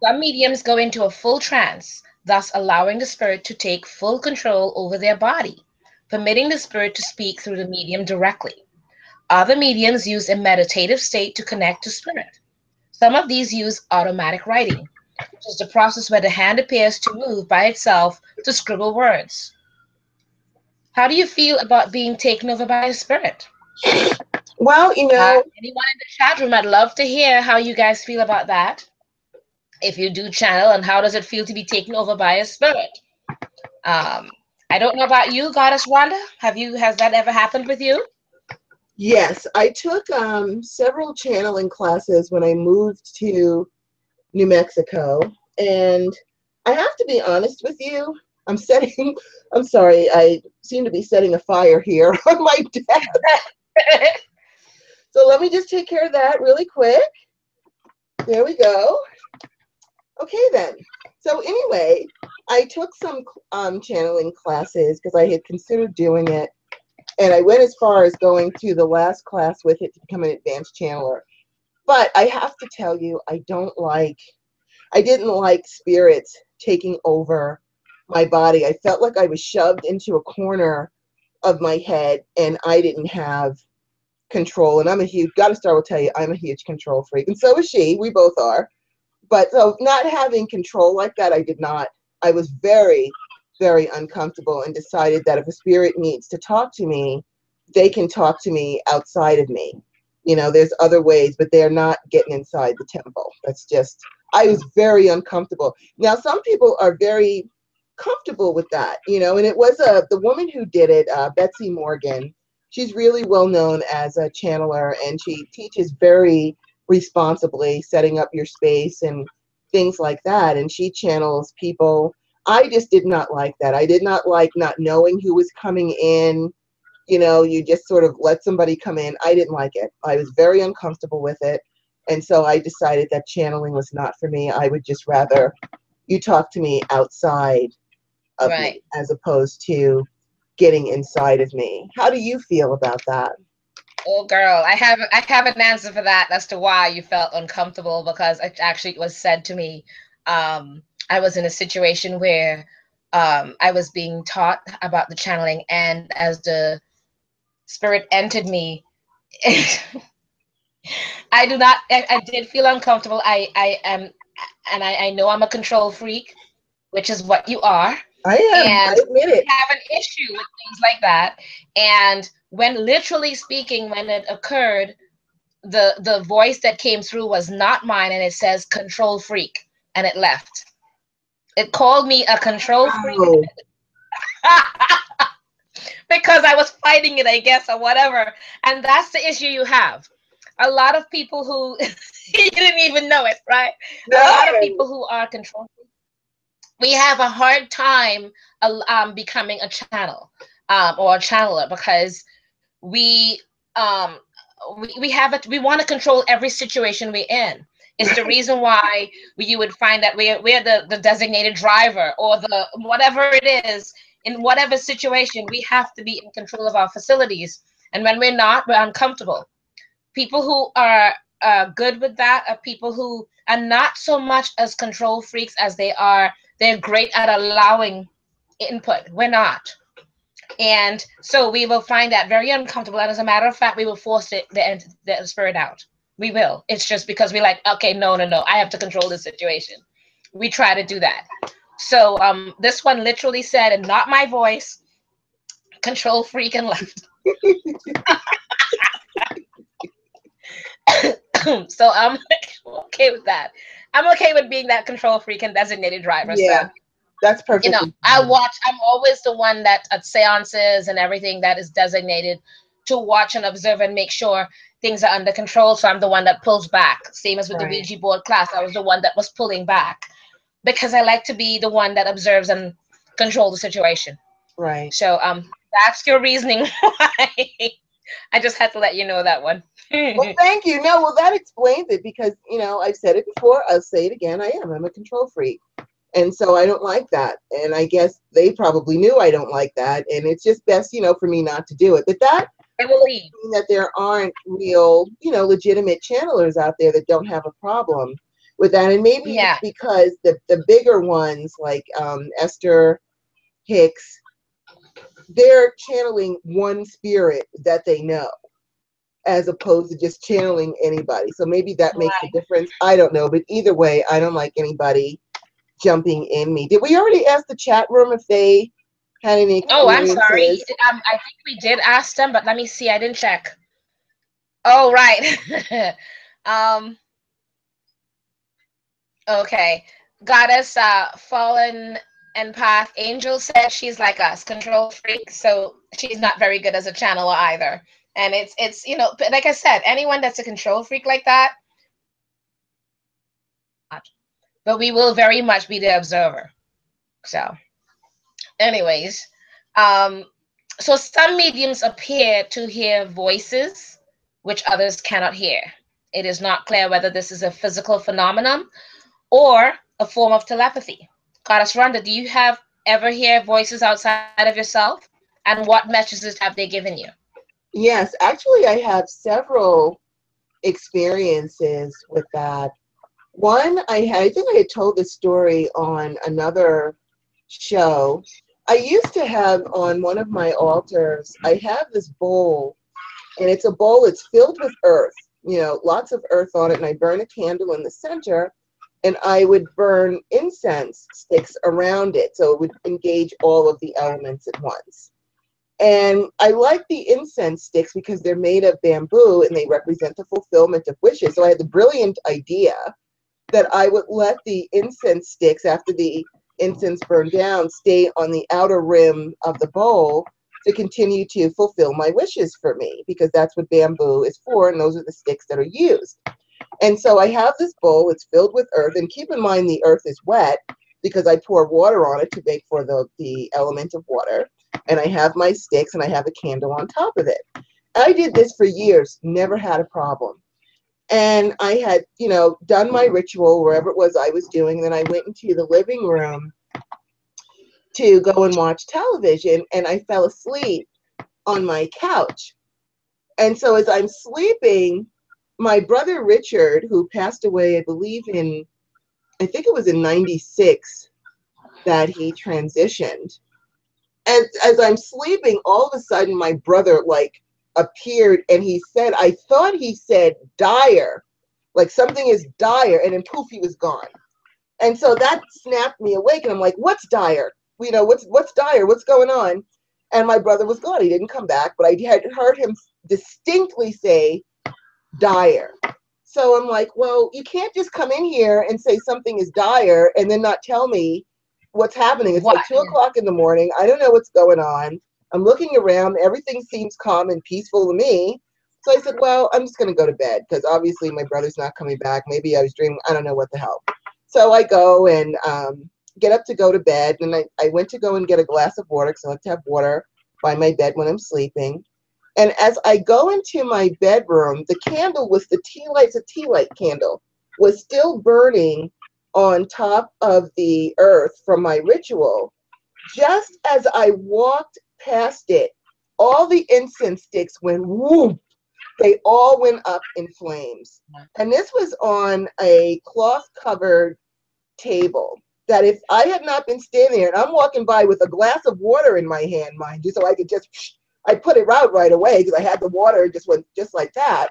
Some mediums go into a full trance, thus allowing the spirit to take full control over their body, permitting the spirit to speak through the medium directly. Other mediums use a meditative state to connect to spirit. Some of these use automatic writing, which is the process where the hand appears to move by itself to scribble words. How do you feel about being taken over by a spirit? Well, you know, anyone in the chat room, I'd love to hear how you guys feel about that. If you do channel, and how does it feel to be taken over by a spirit? I don't know about you, Goddess Rhonda. Has that ever happened with you? yes, I took several channeling classes when I moved to New Mexico, and I have to be honest with you. I'm sorry, I seem to be setting a fire here on my desk. So let me just take care of that really quick. There we go. Okay then. So anyway, I took some channeling classes because I had considered doing it. And I went as far as going to the last class with it to become an advanced channeler. But I have to tell you, I didn't like spirits taking over my body. I felt like I was shoved into a corner of my head, and I didn't have control. And I'm a huge, gotta start with tell you, I'm a huge control freak, and so is she. We both are. But so not having control like that, I did not. I was very, very uncomfortable and decided that if a spirit needs to talk to me, they can talk to me outside of me. You know, there's other ways, but they're not getting inside the temple. That's just, I was very uncomfortable. Now, some people are very comfortable with that, you know, and it was the woman who did it, Betsy Morgan. She's really well known as a channeler, and she teaches very responsibly, setting up your space and things like that. And she channels people. I just did not like that. I did not like not knowing who was coming in. You know, you just sort of let somebody come in. I didn't like it. I was very uncomfortable with it. And so I decided that channeling was not for me. I would just rather you talk to me outside of me as opposed to getting inside of me. How do you feel about that? Oh, girl, I have an answer for that as to why you felt uncomfortable, because it actually was said to me. I was in a situation where I was being taught about the channeling, and as the spirit entered me, I did feel uncomfortable. I am, and I know I'm a control freak, which is what you are. I am. And I admit it. I have an issue with things like that. And when literally speaking, when it occurred, the voice that came through was not mine, and it says control freak, and it left. It called me a control freak because I was fighting it, I guess, or whatever. And that's the issue you have. A lot of people who you didn't even know it, right? No. A lot of people who are control freaks, we have a hard time becoming a channel or a channeler, because we want to control every situation we're in. It's the reason why you would find that we're the designated driver, or the whatever it is. In whatever situation, we have to be in control of our facilities. And when we're not, we're uncomfortable. People who are good with that are people who are not so much as control freaks as they're great at allowing input. We're not. And so we will find that very uncomfortable. And as a matter of fact, we will force the spirit out. We will. It's just because we're like, okay, no, I have to control this situation. We try to do that. So this one literally said, and not my voice, control freak, and left. So I'm okay with that. I'm okay with being that control freak and designated driver. Yeah. So that's perfect. You know, I'm always the one that at seances and everything that is designated to watch and observe and make sure things are under control. So I'm the one that pulls back. Same as with the Ouija board class. I was the one that was pulling back, because I like to be the one that observes and control the situation. Right. So that's your reasoning why. I just had to let you know that one. Well, thank you. No, well, that explains it, because, you know, I've said it before. I'll say it again. I'm a control freak. And so I don't like that. And I guess they probably knew I don't like that. And it's just best, you know, for me not to do it. But that doesn't mean that there aren't real, you know, legitimate channelers out there that don't have a problem with that. And maybe it's because the bigger ones like Esther Hicks, they're channeling one spirit that they know, as opposed to just channeling anybody. So maybe that makes a difference. I don't know. But either way, I don't like anybody jumping in me. Did we already ask the chat room if they had any experiences? Oh, I'm sorry. I think we did ask them, but let me see. I didn't check. Oh, right. Okay. Goddess, fallen empath Angel said she's like us, control freak, so she's not very good as a channeler either. And it's you know, like I said, anyone that's a control freak like that, but we will very much be the observer. So anyways, so some mediums appear to hear voices which others cannot hear. It is not clear whether this is a physical phenomenon or a form of telepathy. Goddess Rhonda, do you ever hear voices outside of yourself? And what messages have they given you? Yes, actually, I have several experiences with that. One, I think I had told this story on another show. I used to have on one of my altars, I have this bowl, and it's a bowl, it's filled with earth, lots of earth on it, and I burn a candle in the center, and I would burn incense sticks around it, so it would engage all of the elements at once. And I like the incense sticks because they're made of bamboo and they represent the fulfillment of wishes. So I had the brilliant idea that I would let the incense sticks, after the incense burned down, stay on the outer rim of the bowl to continue to fulfill my wishes for me, because that's what bamboo is for, and those are the sticks that are used. And so I have this bowl, it's filled with earth, and keep in mind the earth is wet because I pour water on it to make for the element of water. And I have my sticks and I have a candle on top of it. I did this for years, never had a problem. And I had, done my ritual wherever it was I was doing. And then I went into the living room to go and watch television, and I fell asleep on my couch. And so as I'm sleeping, my brother Richard, who passed away, I believe I think it was in 96 that he transitioned. And as I'm sleeping, all of a sudden my brother appeared, and he said, I thought he said dire, like something is dire, and then poof, he was gone. And so that snapped me awake, and I'm like, what's dire? What's dire? What's going on? And my brother was gone. He didn't come back, but I had heard him distinctly say dire. So I'm like, well, you can't just come in here and say something is dire and then not tell me what's happening. It's like 2 o'clock in the morning. I don't know what's going on. I'm looking around. Everything seems calm and peaceful to me. So I said, well, I'm just going to go to bed because obviously my brother's not coming back. Maybe I was dreaming. I don't know what the hell. So I go and get up to go to bed. And I went to go and get a glass of water because I like to have water by my bed when I'm sleeping. And as I go into my bedroom, the candle with the tea light, it's a tea light candle, was still burning on top of the earth from my ritual. Just as I walked past it, all the incense sticks went whoop. They all went up in flames. And this was on a cloth-covered table that if I had not been standing there, and I'm walking by with a glass of water in my hand, mind you, so I could I put it out right away because I had the water, just went just like that.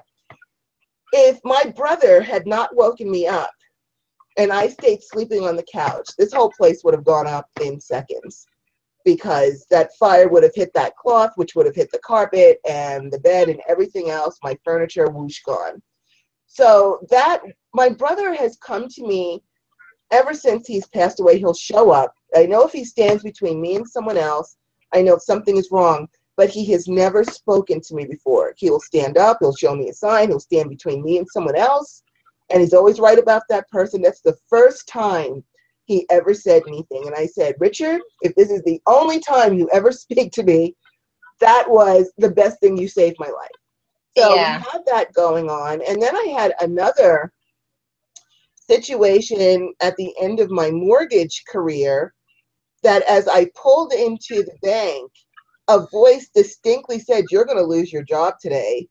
If my brother had not woken me up and I stayed sleeping on the couch, this whole place would have gone up in seconds because that fire would have hit that cloth, which would have hit the carpet and the bed and everything else, my furniture, whoosh, gone. So my brother has come to me ever since he's passed away. He'll show up. I know if he stands between me and someone else, I know if something is wrong. But he has never spoken to me before. He will stand up, he'll show me a sign, he'll stand between me and someone else, and he's always right about that person. That's the first time he ever said anything. And I said, Richard, if this is the only time you ever speak to me, that was the best thing. You saved my life. So we had that going on. And then I had another situation at the end of my mortgage career that as I pulled into the bank, a voice distinctly said, you're going to lose your job today.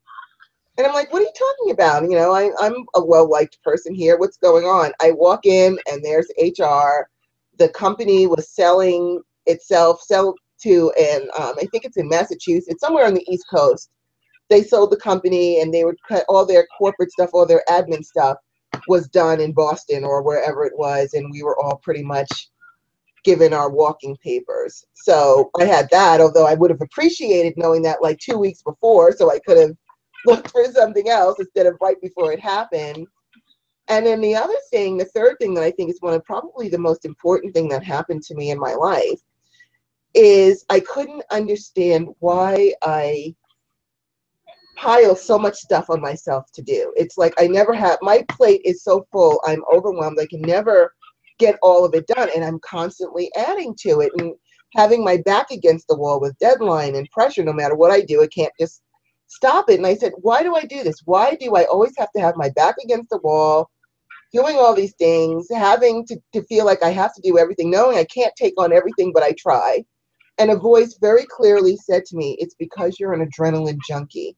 And I'm like, what are you talking about? I'm a well-liked person here. What's going on? I walk in and there's HR. The company was selling to, and I think it's in Massachusetts, somewhere on the East Coast. They sold the company and they would cut all their corporate stuff, all their admin stuff was done in Boston or wherever it was. And we were all pretty much given our walking papers. So I had that, although I would have appreciated knowing that like 2 weeks before, so I could have looked for something else instead of right before it happened. And then the third thing that I think is probably the most important thing that happened to me in my life is I couldn't understand why I pile so much stuff on myself to do. It's like my plate is so full, I'm overwhelmed. I can never get all of it done, and I'm constantly adding to it and having my back against the wall with deadline and pressure. No matter what I do, I can't just stop it. And I said, why do I do this? Why do I always have to have my back against the wall, doing all these things, having to feel like I have to do everything, knowing I can't take on everything, but I try? And a voice very clearly said to me, it's because you're an adrenaline junkie.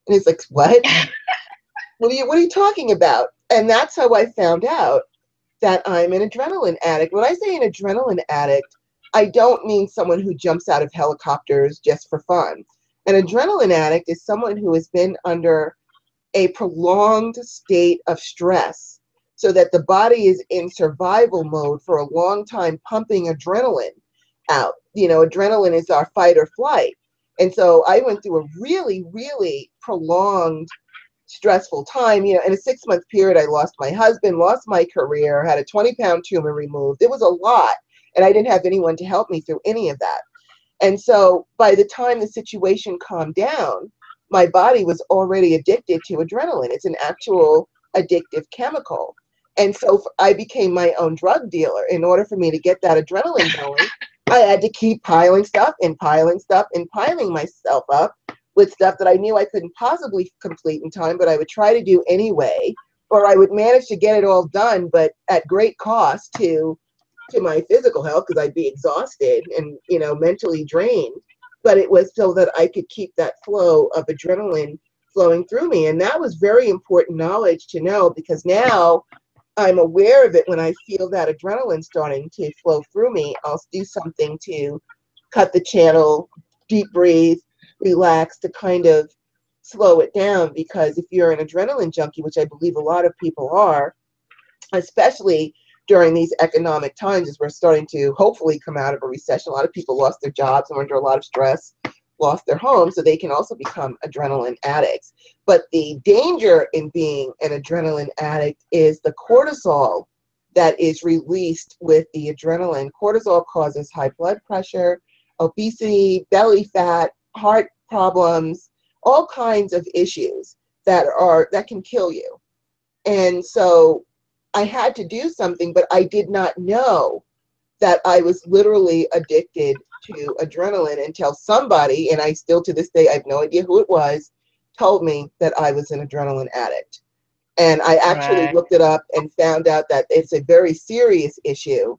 And it's like, what? What are you talking about? And that's how I found out that I'm an adrenaline addict. When I say an adrenaline addict, I don't mean someone who jumps out of helicopters just for fun. An adrenaline addict is someone who has been under a prolonged state of stress so that the body is in survival mode for a long time, pumping adrenaline out. You know, adrenaline is our fight or flight. And so I went through a really, really prolonged, stressful time. You know, in a 6-month period, I lost my husband, lost my career, had a 20-pound tumor removed. It was a lot. And I didn't have anyone to help me through any of that. And so by the time the situation calmed down, my body was already addicted to adrenaline. It's an actual addictive chemical. And so I became my own drug dealer. In order for me to get that adrenaline going, I had to keep piling stuff and piling stuff and piling myself up with stuff that I knew I couldn't possibly complete in time, but I would try to do anyway, or I would manage to get it all done, but at great cost to my physical health, because I'd be exhausted and, you know, mentally drained. But it was so that I could keep that flow of adrenaline flowing through me. And that was very important knowledge to know, because now I'm aware of it. When I feel that adrenaline starting to flow through me, I'll do something to cut the channel, deep breathe, relax, to kind of slow it down. Because if you're an adrenaline junkie, which I believe a lot of people are, especially during these economic times as we're starting to hopefully come out of a recession, a lot of people lost their jobs and were under a lot of stress, lost their homes, so they can also become adrenaline addicts. But the danger in being an adrenaline addict is the cortisol that is released with the adrenaline. Cortisol causes high blood pressure, obesity, belly fat, heart problems, all kinds of issues that can kill you. And so I had to do something, but I did not know that I was literally addicted to adrenaline until somebody, and I still to this day, I have no idea who it was, told me that I was an adrenaline addict. And I actually looked it up and found out that it's a very serious issue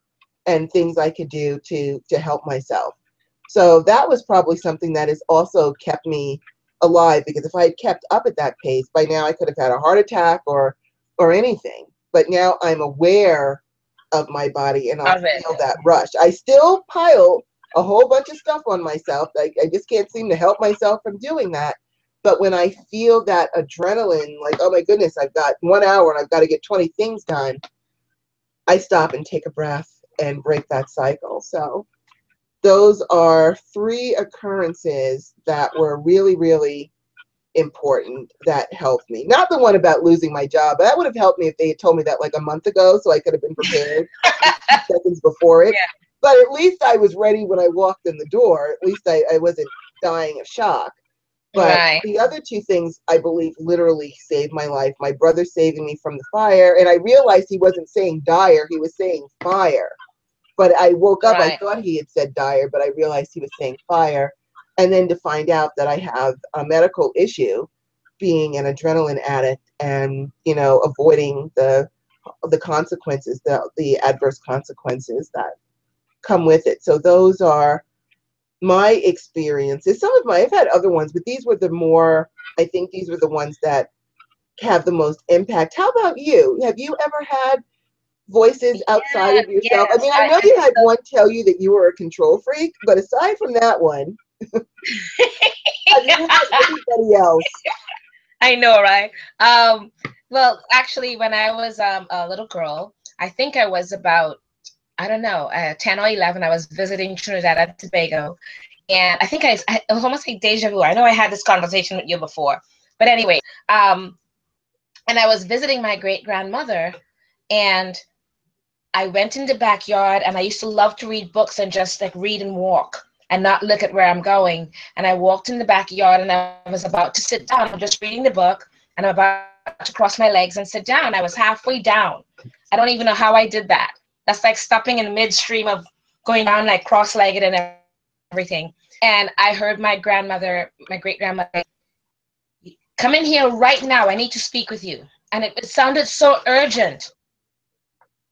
and things I could do to help myself. So that was probably something that has also kept me alive, because if I had kept up at that pace, by now I could have had a heart attack or anything. But now I'm aware of my body and I'll feel that rush. I still pile a whole bunch of stuff on myself. I just can't seem to help myself from doing that. But when I feel that adrenaline, like, oh my goodness, I've got 1 hour and I've got to get 20 things done, I stop and take a breath and break that cycle. So those are 3 occurrences that were really, really important that helped me. Not the one about losing my job. That would have helped me if they had told me that like a month ago, so I could have been prepared seconds before it. Yeah. But at least I was ready when I walked in the door. At least I wasn't dying of shock. But the other 2 things, I believe, literally saved my life. My brother saving me from the fire. And I realized he wasn't saying dire, he was saying fire. But I woke up, I thought he had said dire, but I realized he was saying fire. And then to find out that I have a medical issue, being an adrenaline addict, and, you know, avoiding the consequences, the adverse consequences that come with it. So those are my experiences. I've had other ones, but these were I think these were the ones that have the most impact. How about you? Have you ever had voices outside of yourself? I mean, I know you had one tell you that you were a control freak, but aside from that one, have you had anybody else? I know, right? Well, actually, when I was a little girl, I think I was about, I don't know, 10 or 11. I was visiting Trinidad and Tobago. And I think it was almost like deja vu. I know I had this conversation with you before. But anyway, and I was visiting my great-grandmother, and I went in the backyard, and I used to love to read books and just like read and walk and not look at where I'm going. And I walked in the backyard, and I was about to sit down. I'm just reading the book, and I'm about to cross my legs and sit down. I was halfway down. I don't even know how I did that. That's like stopping in midstream of going down like cross-legged and everything. And I heard my grandmother, my great-grandmother, come in here right now. I need to speak with you. And it sounded so urgent,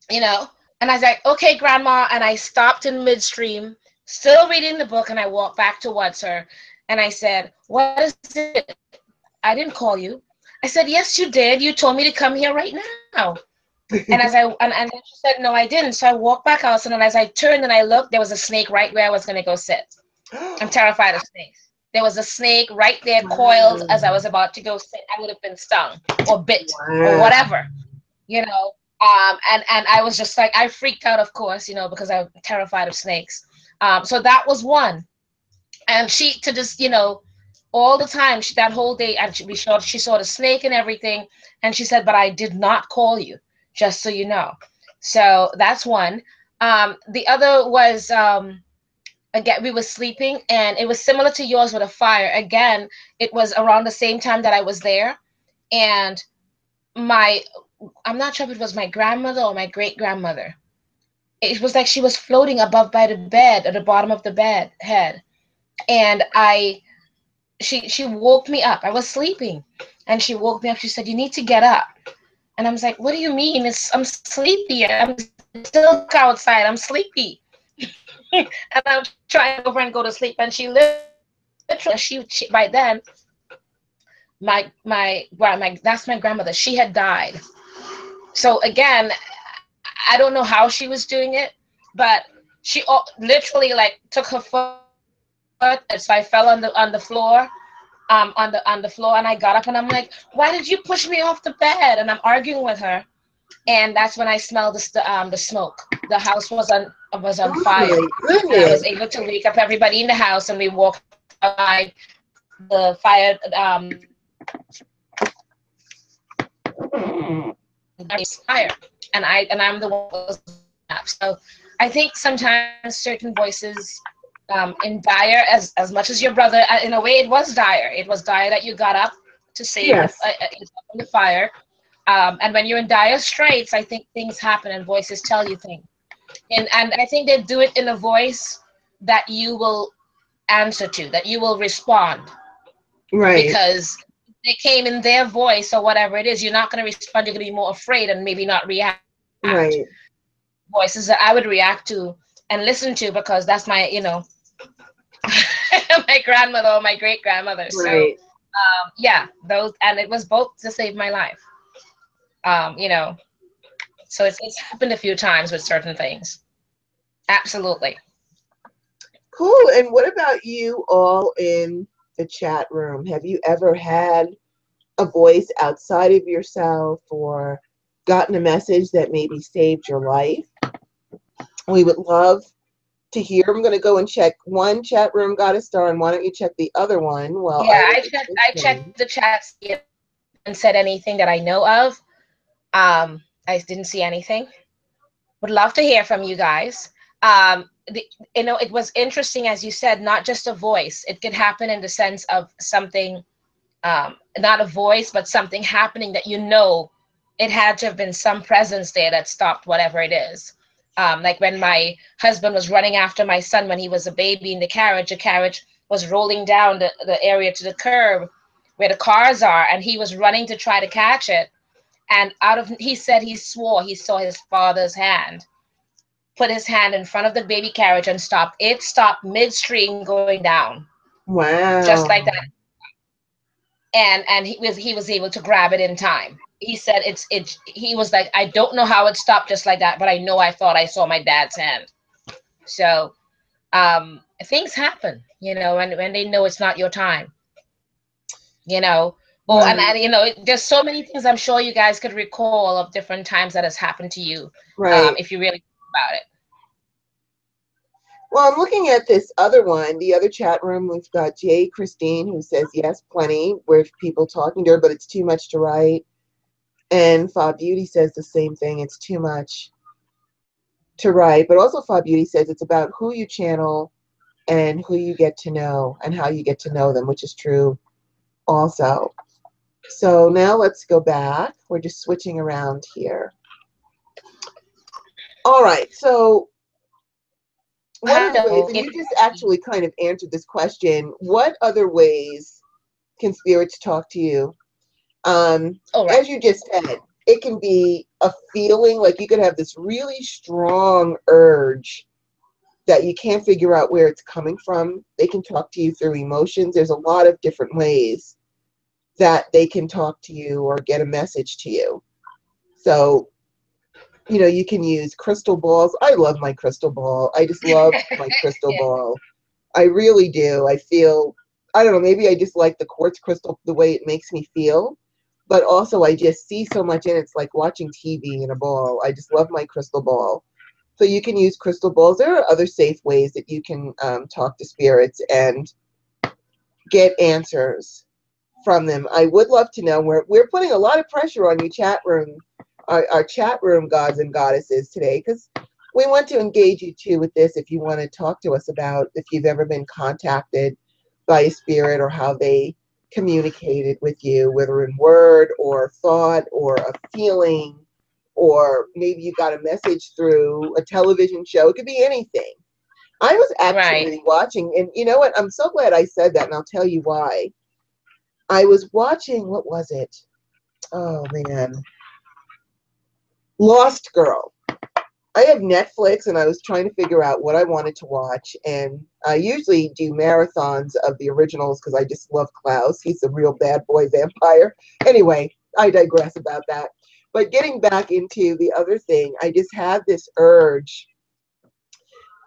you know? And I was like, okay, Grandma. And I stopped in midstream, still reading the book, and I walked back towards her. And I said, what is it? I didn't call you. I said, yes, you did. You told me to come here right now. And and then she said, no, I didn't. So I walked back out, and then as I turned and I looked, there was a snake right where I was going to go sit. I'm terrified of snakes. There was a snake right there coiled as I was about to go sit. I would have been stung or bit or Wow. whatever, you know. And I was just like, I freaked out, of course, you know, because I'm terrified of snakes. So that was one. And she to just, you know, all the time, that whole day, and she saw the snake and everything, and she said, but I did not call you, just so you know. So that's one. The other was again, we were sleeping, and it was similar to yours with a fire. Again, it was around the same time that I was there, and my I'm not sure if it was my grandmother or my great grandmother. It was like she was floating above by the bed, at the bottom of the bed head, and she woke me up. I was sleeping, and she woke me up. She said, "You need to get up." And I was like, "What do you mean? I'm sleepy. I'm still outside. I'm sleepy." And I'm trying over and go to sleep. And she literally, she by then, my that's my grandmother. She had died. So again, I don't know how she was doing it, but she literally like took her foot, and so I fell on the floor, on the floor, and I got up, and I'm like, "Why did you push me off the bed?" And I'm arguing with her, and that's when I smelled the smoke. The house was on Oh fire, my and I goodness. was able to wake up everybody in the house, and we walked outside the fire fire, and I'm the one who was up. So I think sometimes certain voices in dire, as much as your brother, in a way it was dire. It was dire that you got up to save Yes. yourself from the fire. And when you're in dire straits, I think things happen and voices tell you things. And I think they do it in a voice that you will answer to, that you will respond, Right. because they came in their voice or whatever it is. You're not going to respond. You're going to be more afraid and maybe not react. Right. Voices that I would react to and listen to, because that's my, my grandmother or my great grandmother. So Right. yeah, those, and it was both to save my life. Um, you know, so it's happened a few times with certain things. Absolutely. Cool. And what about you all in the chat room? Have you ever had a voice outside of yourself or gotten a message that maybe saved your life? We would love to hear. I'm going to go and check one chat room got a star, and why don't you check the other one while Yeah, I look I at checked. this I one? checked the chats and said anything that I know of. I didn't see anything. Would love to hear from you guys. It was interesting, as you said, not just a voice. It could happen in the sense of something, not a voice, but something happening that it had to have been some presence there that stopped whatever it is. Like when my husband was running after my son when he was a baby in the carriage was rolling down the area to the curb where the cars are, and he was running to try to catch it. And he said he swore he saw his father's hand put his hand in front of the baby carriage and stopped. It stopped midstream going down, just like Wow. that. And he was able to grab it in time. He said he was like, I don't know how it stopped just like that, but I thought I saw my dad's hand. So things happen, when they know it's not your time, you know. Oh, and, Right. and there's so many things I'm sure you guys could recall of different times that has happened to you, Right. if you really think about it. Well, I'm looking at this other one, the other chat room. We've got Jay Christine, who says yes, plenty, with people talking to her, but it's too much to write. And Fa Beauty says the same thing. It's too much to write. But also Fa Beauty says it's about who you channel and who you get to know and how you get to know them, which is true also. So now let's go back. We're just switching around here. All right. So what other ways, Hello, and you just actually kind of answered this question, what other ways can spirits talk to you? all right. As you just said, it can be a feeling, like you could have this really strong urge that you can't figure out where it's coming from. They can talk to you through emotions. There's a lot of different ways that they can talk to you or get a message to you. So You know, you can use crystal balls. I love my crystal ball. I just love my crystal Yeah. ball. I really do. I feel, I don't know, maybe I just like the quartz crystal, the way it makes me feel. But also, I just see so much in it. It's like watching TV in a ball. I just love my crystal ball. So you can use crystal balls. There are other safe ways that you can talk to spirits and get answers from them. I would love to know. We're putting a lot of pressure on you, chat room, our chat room gods and goddesses today, because we want to engage you too with this. If you want to talk to us about if you've ever been contacted by a spirit or how they communicated with you, whether in word or thought or a feeling, or maybe you got a message through a television show. It could be anything. I was Right. actually watching, and you know what? I'm so glad I said that, and I'll tell you why. I was watching, what was it? Oh man, Lost Girl. I have Netflix and I was trying to figure out what I wanted to watch. And I usually do marathons of the originals because I just love Klaus. He's a real bad boy vampire. Anyway, I digress about that. But getting back into the other thing, I just had this urge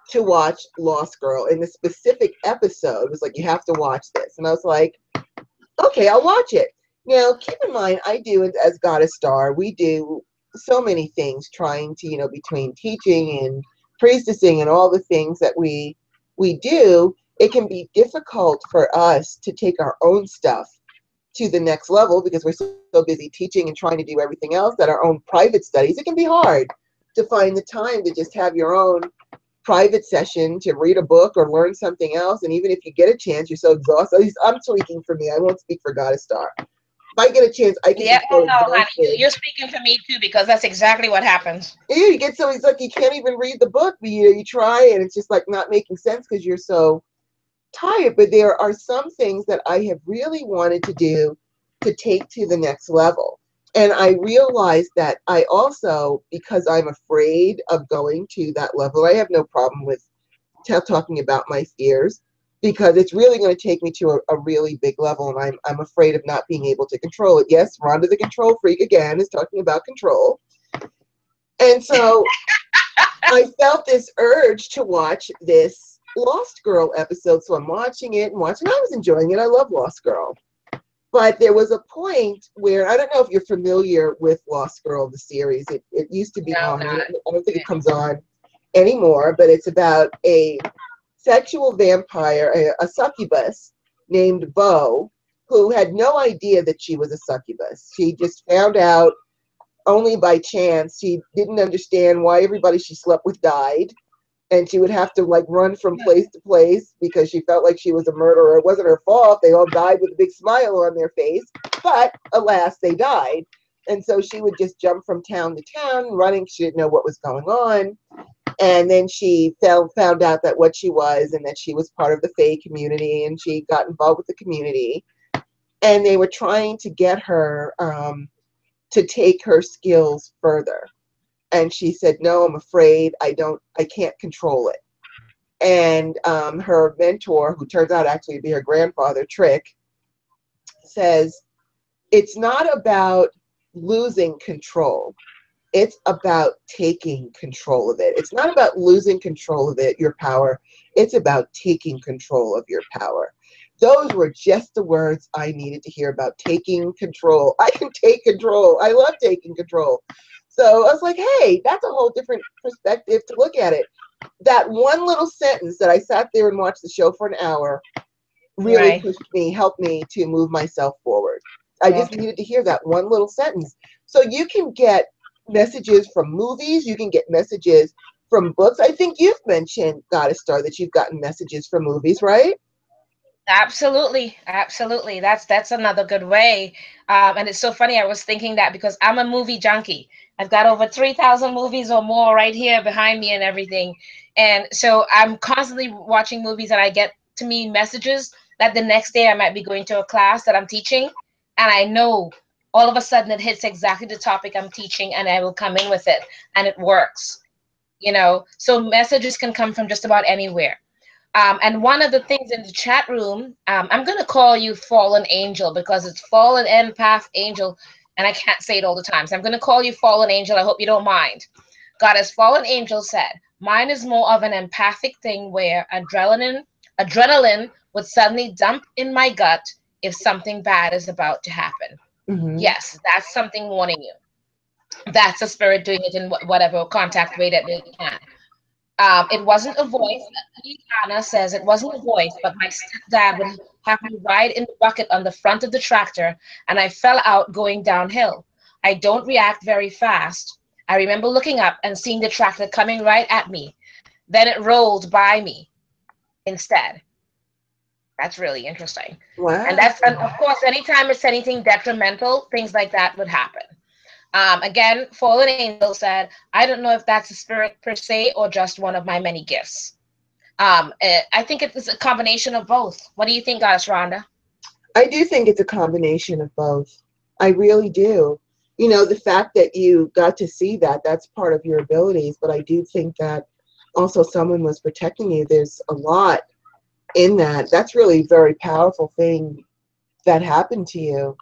to watch Lost Girl. In the specific episode, it was like, you have to watch this. And I was like, okay, I'll watch it. Now, keep in mind, I do it as Goddess Star. We do so many things trying to, you know, between teaching and priestessing and all the things that we do, it can be difficult for us to take our own stuff to the next level because we're so busy teaching and trying to do everything else that our own private studies. It can be hard to find the time to just have your own private session to read a book or learn something else. And even if you get a chance, you're so exhausted. At least I'm speaking for me. I won't speak for Goddess Star. If I get a chance, I can Yeah. be Oh so no, honey, exhausted. you're speaking for me too because that's exactly what happens. Yeah, you get so, it's like you can't even read the book, but you try and it's just like not making sense because you're so tired. But there are some things that I have really wanted to do to take to the next level. And I realized that I also, because I'm afraid of going to that level, I have no problem with talking about my fears because it's really going to take me to a really big level, and I'm afraid of not being able to control it. Yes, Rhonda the control freak again is talking about control. And so I felt this urge to watch this Lost Girl episode. So I'm watching it and watching. I was enjoying it. I love Lost Girl. But there was a point where, I don't know if you're familiar with Lost Girl, the series. It used to be No, on. not. I don't think it comes on anymore, but it's about a sexual vampire, a succubus named Bo, who had no idea that she was a succubus. She just found out only by chance. She didn't understand why everybody she slept with died, and she would have to like run from place to place because she felt like she was a murderer. It wasn't her fault. They all died with a big smile on their face, but alas, they died. And so she would just jump from town to town running. She didn't know what was going on. And then she found out that what she was, and that she was part of the Fae community, and she got involved with the community. And they were trying to get her to take her skills further. And she said, no, I'm afraid I can't control it. And her mentor, who turns out actually to be her grandfather, Trick, says, it's not about losing control. It's about taking control of it. It's not about losing control of it, your power. It's about taking control of your power. Those were just the words I needed to hear about taking control. I can take control. I love taking control. So I was like, hey, that's a whole different perspective to look at it. That one little sentence that I sat there and watched the show for an hour really Right. helped me to move myself forward. I just needed to hear that one little sentence. So you can get messages from movies, you can get messages from books. I think you've mentioned, Goddess Star, that you've gotten messages from movies, right? Absolutely, absolutely. That's another good way. And it's so funny. I was thinking that because I'm a movie junkie. I've got over 3,000 movies or more right here behind me and everything. And so I'm constantly watching movies, and I get to me messages that the next day I might be going to a class that I'm teaching, and I know all of a sudden it hits exactly the topic I'm teaching, and I will come in with it, and it works. So messages can come from just about anywhere. And one of the things in the chat room, I'm going to call you Fallen Angel because it's Fallen Empath Angel, and I can't say it all the time. So I'm going to call you Fallen Angel. I hope you don't mind. Goddess Fallen Angel said, mine is more of an empathic thing where adrenaline would suddenly dump in my gut if something bad is about to happen. Mm-hmm. Yes, that's something warning you. That's a spirit doing it in whatever contact way that they can. It wasn't a voice. Anna says it wasn't a voice, but my stepdad would have me ride in the bucket on the front of the tractor, and I fell out going downhill. I don't react very fast. I remember looking up and seeing the tractor coming right at me. Then it rolled by me instead. That's really interesting. Wow. And of course, anytime it's anything detrimental, things like that would happen. Again, Fallen Angel said, I don't know if that's a spirit per se or just one of my many gifts. I think it's a combination of both. What do you think, Goddess Rhonda? I do think it's a combination of both. I really do. You know, the fact that you got to see that, that's part of your abilities, but I do think that also someone was protecting you. There's a lot in that. That's really a very powerful thing that happened to you.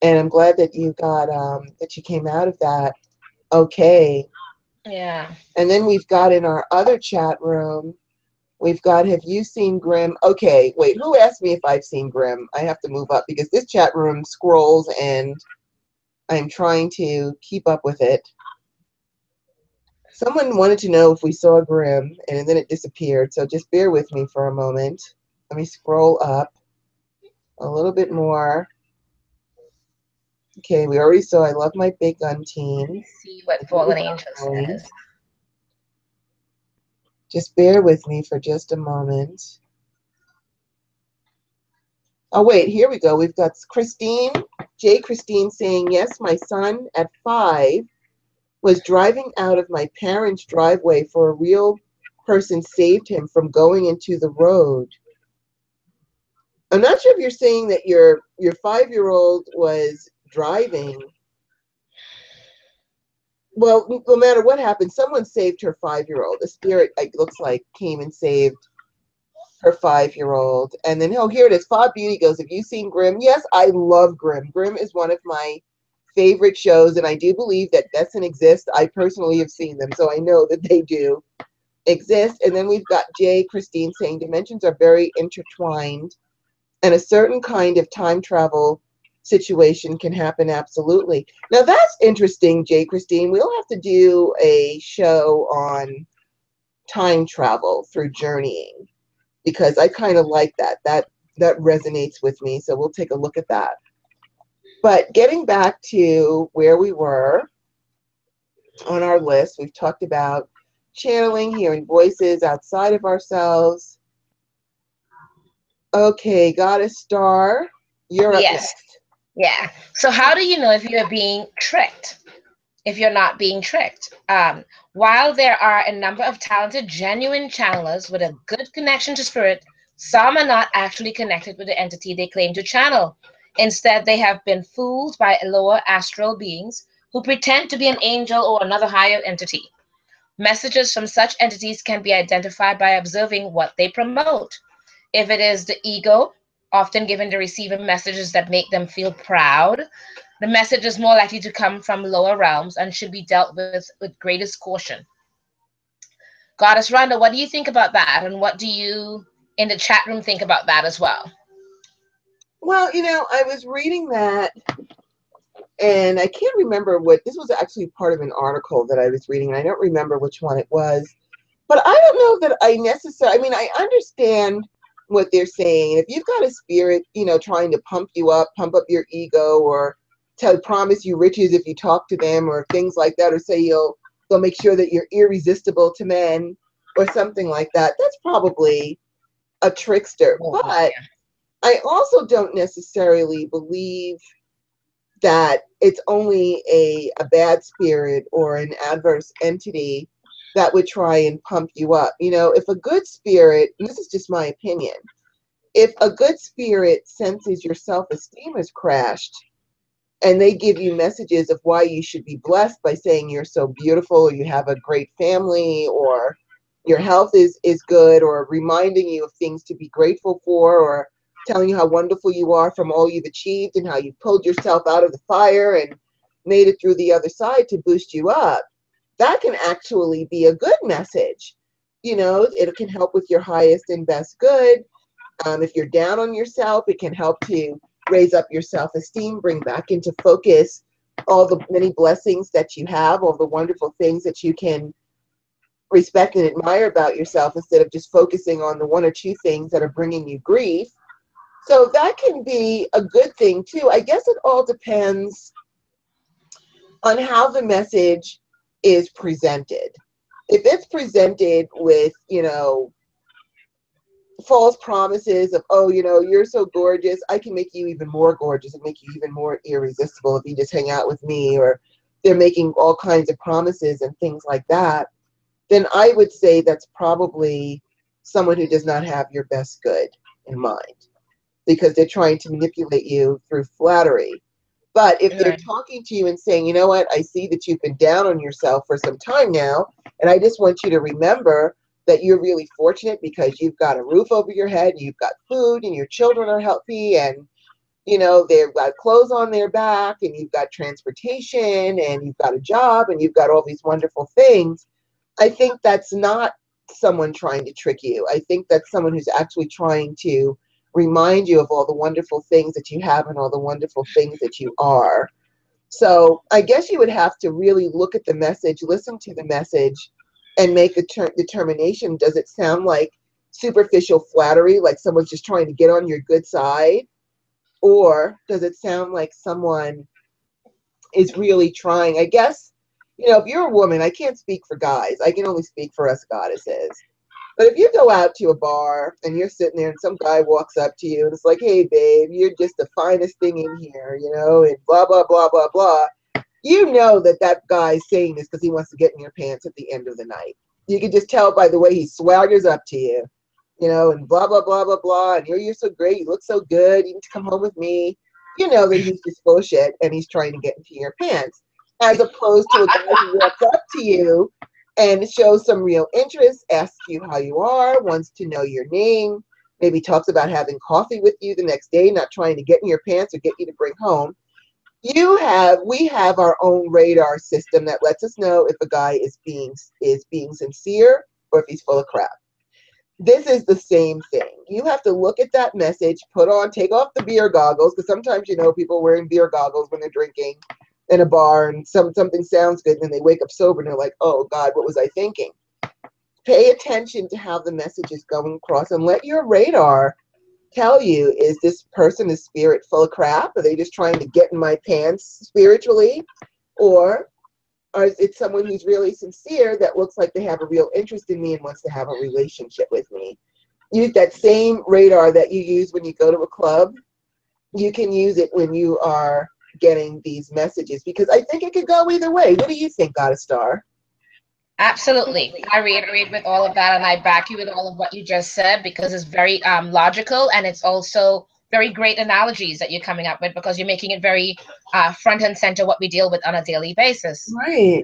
And I'm glad that you got that you came out of that okay. Yeah. And then we've got in our other chat room, we've got, have you seen Grimm? Okay, wait, who asked me if I've seen Grimm? I have to move up because this chat room scrolls and I'm trying to keep up with it. Someone wanted to know if we saw Grimm and then it disappeared. So just bear with me for a moment. Let me scroll up a little bit more. Okay, we already saw I Love My Big Gun Team. See what Fallen Angel says. Just bear with me for just a moment. Oh, wait, here we go. We've got Christine, Christine saying, yes, my son at 5 was driving out of my parents' driveway for a real person saved him from going into the road. I'm not sure if you're saying that your 5-year-old was driving. Well, no matter what happened, someone saved her 5-year-old. A spirit, it looks like, came and saved her 5-year-old. And then, oh, here it is. Fob Beauty goes, have you seen Grimm? Yes, I love Grimm. Grimm is one of my favorite shows, and I do believe that doesn't exist. I personally have seen them, so I know that they do exist. And then we've got Christine saying dimensions are very intertwined, and a certain kind of time travel situation can happen absolutely. Now that's interesting, Christine. We'll have to do a show on time travel through journeying because I kind of like that. That resonates with me, so we'll take a look at that. But getting back to where we were on our list, we've talked about channeling, hearing voices outside of ourselves. Okay, Goddess Star, you're up next. Yeah. So how do you know if you're being tricked? If you're not being tricked? While there are a number of talented, genuine channelers with a good connection to spirit, some are not actually connected with the entity they claim to channel. Instead, they have been fooled by lower astral beings who pretend to be an angel or another higher entity. Messages from such entities can be identified by observing what they promote. If it is the ego, often given the receiver messages that make them feel proud, the message is more likely to come from lower realms and should be dealt with greatest caution. Goddess Rhonda, what do you think about that? And what do you in the chat room think about that as well? Well, you know, I was reading that and I can't remember what, this was actually part of an article that I was reading, and I don't remember which one it was. But I don't know that I necessarily, I mean, I understand what they're saying. If you've got a spirit, you know, trying to pump up your ego, or promise you riches if you talk to them, or things like that, or say they'll make sure that you're irresistible to men, or something like that, that's probably a trickster. Oh, but yeah. I also don't necessarily believe that it's only a bad spirit or an adverse entity that would try and pump you up. You know, if a good spirit, and this is just my opinion, if a good spirit senses your self-esteem has crashed and they give you messages of why you should be blessed by saying you're so beautiful, or you have a great family, or your health is good, or reminding you of things to be grateful for, or telling you how wonderful you are from all you've achieved and how you pulled yourself out of the fire and made it through the other side to boost you up, that can actually be a good message. You know, it can help with your highest and best good. If you're down on yourself, it can help to raise up your self-esteem, bring back into focus all the many blessings that you have, all the wonderful things that you can respect and admire about yourself, instead of just focusing on the one or two things that are bringing you grief. So that can be a good thing too. I guess it all depends on how the message is presented. If it's presented with, you know, false promises of, oh, you know, you're so gorgeous, I can make you even more gorgeous and make you even more irresistible if you just hang out with me, or they're making all kinds of promises and things like that, then I would say that's probably someone who does not have your best good in mind, because they're trying to manipulate you through flattery. But if they're talking to you and saying, you know what, I see that you've been down on yourself for some time now, and I just want you to remember that you're really fortunate because you've got a roof over your head, and you've got food, and your children are healthy, and, you know, they've got clothes on their back, and you've got transportation, and you've got a job, and you've got all these wonderful things. I think that's not someone trying to trick you. I think that's someone who's actually trying to remind you of all the wonderful things that you have and all the wonderful things that you are. So I guess you would have to really look at the message, listen to the message, and make a determination. Does it sound like superficial flattery, like someone's just trying to get on your good side? Or does it sound like someone is really trying? I guess, you know, if you're a woman, I can't speak for guys. I can only speak for us goddesses. But if you go out to a bar and you're sitting there and some guy walks up to you and it's like, hey, babe, you're just the finest thing in here, you know, and blah, blah, blah, blah, blah. You know that that guy's saying this because he wants to get in your pants at the end of the night. You can just tell by the way he swaggers up to you, you know, and blah, blah, blah, blah, blah. And you're so great. You look so good. You need to come home with me. You know that he's just full of shit and he's trying to get into your pants, as opposed to a guy who walks up to you and shows some real interest, asks you how you are, wants to know your name, maybe talks about having coffee with you the next day, not trying to get in your pants or get you to bring home. We have our own radar system that lets us know if a guy is being sincere or if he's full of crap. This is the same thing. You have to look at that message, take off the beer goggles, because sometimes, you know, people wearing beer goggles when they're drinking in a bar and something sounds good and then they wake up sober and they're like, oh God, what was I thinking? Pay attention to how the message is going across and let your radar tell you, is this person, is spirit full of crap? Are they just trying to get in my pants spiritually? Or is it someone who's really sincere that looks like they have a real interest in me and wants to have a relationship with me? Use that same radar that you use when you go to a club. You can use it when you are getting these messages, because I think it could go either way. What do you think, Goddess Star? Absolutely. I reiterate with all of that, and I back you with all of what you just said, because it's very logical, and it's also very great analogies that you're coming up with, because you're making it very front and center what we deal with on a daily basis. Right.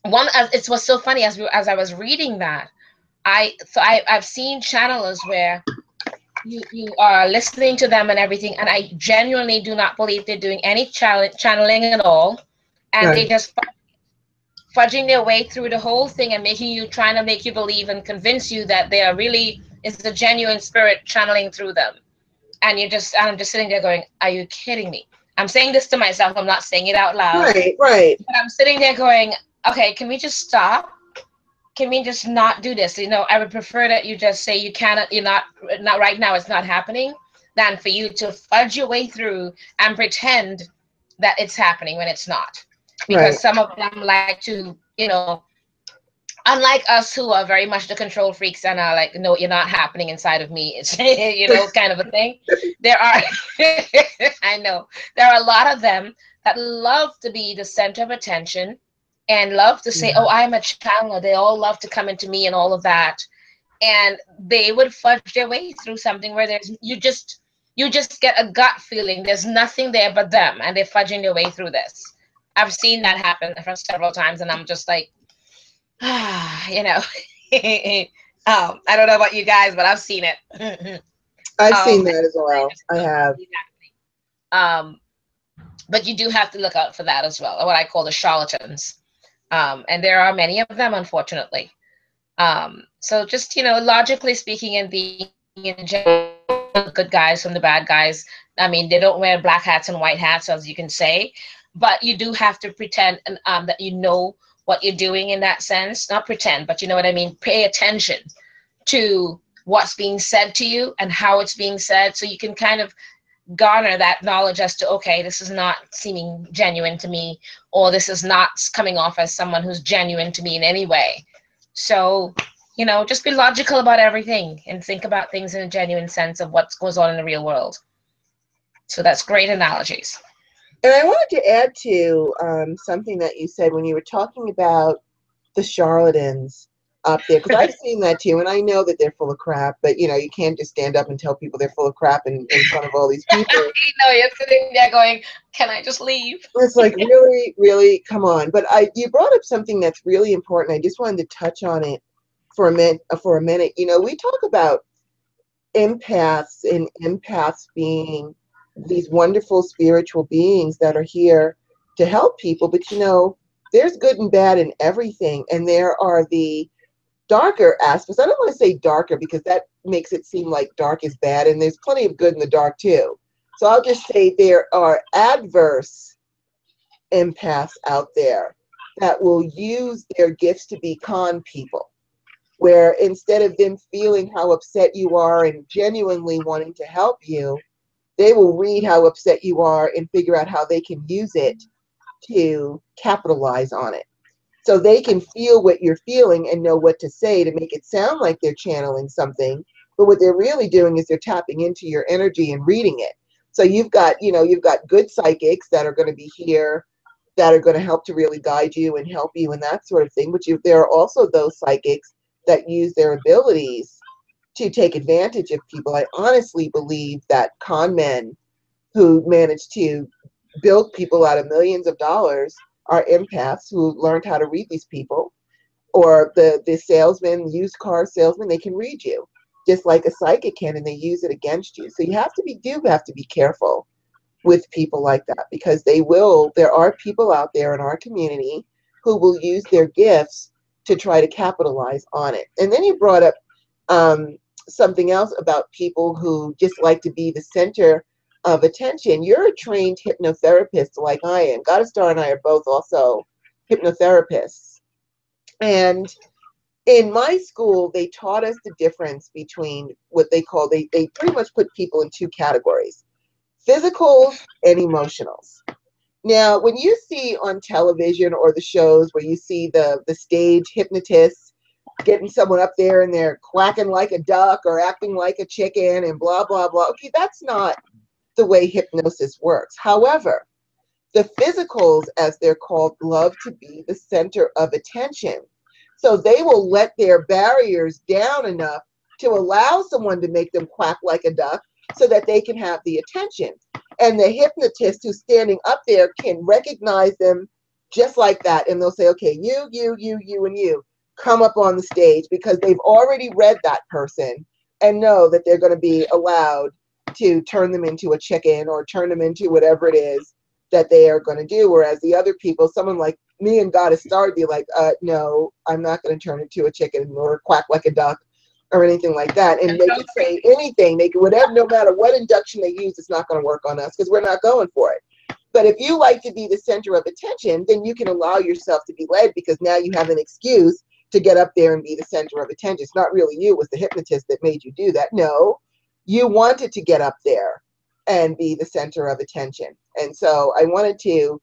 It was so funny as I was reading that. I've seen channelers where you are listening to them and everything, and I genuinely do not believe they're doing any channeling at all, and Right. they just fudging their way through the whole thing and trying to make you believe and convince you that they are really is the genuine spirit channeling through them. And I'm just sitting there going, are you kidding me? I'm saying this to myself. I'm not saying it out loud. Right. But I'm sitting there going, okay, can we just stop? Can we just not do this? You know, I would prefer that you just say you're not right now, it's not happening, than for you to fudge your way through and pretend that it's happening when it's not. Because some of them like to, you know, unlike us who are very much the control freaks and are like, no, you're not happening inside of me. It's, you know, kind of a thing. There are, I know, there are a lot of them that love to be the center of attention and love to say, oh, I'm a channeler. They all love to come into me and all of that. And they would fudge their way through something where you just get a gut feeling. There's nothing there but them, and they're fudging their way through this. I've seen that happen for several times, and I'm just like, you know, I don't know about you guys, but I've seen it. I've seen that as well. I have. But you do have to look out for that as well, what I call the charlatans. And there are many of them, unfortunately. So just, logically speaking and being in general, the good guys from the bad guys. I mean, they don't wear black hats and white hats, as you can say, but you do have to pretend that you know what you're doing in that sense. Not pretend, but you know what I mean? Pay attention to what's being said to you and how it's being said, so you can kind of garner that knowledge as to, okay, this is not seeming genuine to me, or this is not coming off as someone who's genuine to me in any way. So, just be logical about everything and think about things in a genuine sense of what goes on in the real world. So that's great analogies. And I wanted to add to something that you said when you were talking about the charlatans up there, because I've seen that too, and I know that they're full of crap, but you can't just stand up and tell people they're full of crap in front of all these people. You're sitting there going, can I just leave? It's like, really, really, come on. But you brought up something that's really important. I just wanted to touch on it for a minute. We talk about empaths and empaths being these wonderful spiritual beings that are here to help people, but there's good and bad in everything, and there are the darker aspects. I don't want to say darker because that makes it seem like dark is bad, and there's plenty of good in the dark too. So I'll just say there are adverse empaths out there that will use their gifts to be con people, where instead of them feeling how upset you are and genuinely wanting to help you, they will read how upset you are and figure out how they can use it to capitalize on it. So they can feel what you're feeling and know what to say to make it sound like they're channeling something, but what they're really doing is they're tapping into your energy and reading it. So you've got good psychics that are going to be here that are going to help to really guide you and help you and that sort of thing. But there are also those psychics that use their abilities to take advantage of people. I honestly believe that con men who manage to build people out of millions of dollars are empaths who learned how to read these people. Or the salesman, used car salesman, they can read you just like a psychic can, and they use it against you. So you have to be careful with people like that, because there are people out there in our community who will use their gifts to try to capitalize on it. And then you brought up something else about people who just like to be the center of attention. You're a trained hypnotherapist like I am. Godestar and I are both also hypnotherapists. And in my school, they taught us the difference between what they pretty much put people in two categories: physicals and emotionals. Now, when you see on television or the shows where you see the stage hypnotists getting someone up there and they're quacking like a duck or acting like a chicken and blah, blah, blah. Okay, that's not the way hypnosis works. However, the physicals, as they're called, love to be the center of attention. So they will let their barriers down enough to allow someone to make them quack like a duck so that they can have the attention. And the hypnotist who's standing up there can recognize them just like that. And they'll say, okay, you, and you come up on the stage, because they've already read that person and know that they're going to be allowed to turn them into a chicken or turn them into whatever it is that they are going to do. Whereas the other people, someone like me and Godestar would be like, no, I'm not going to turn into a chicken or quack like a duck or anything like that. And they could say anything, they could, whatever, no matter what induction they use, it's not going to work on us because we're not going for it. But if you like to be the center of attention, then you can allow yourself to be led, because now you have an excuse to get up there and be the center of attention. It's not really you, it was the hypnotist that made you do that. No, you wanted to get up there and be the center of attention. And so I wanted to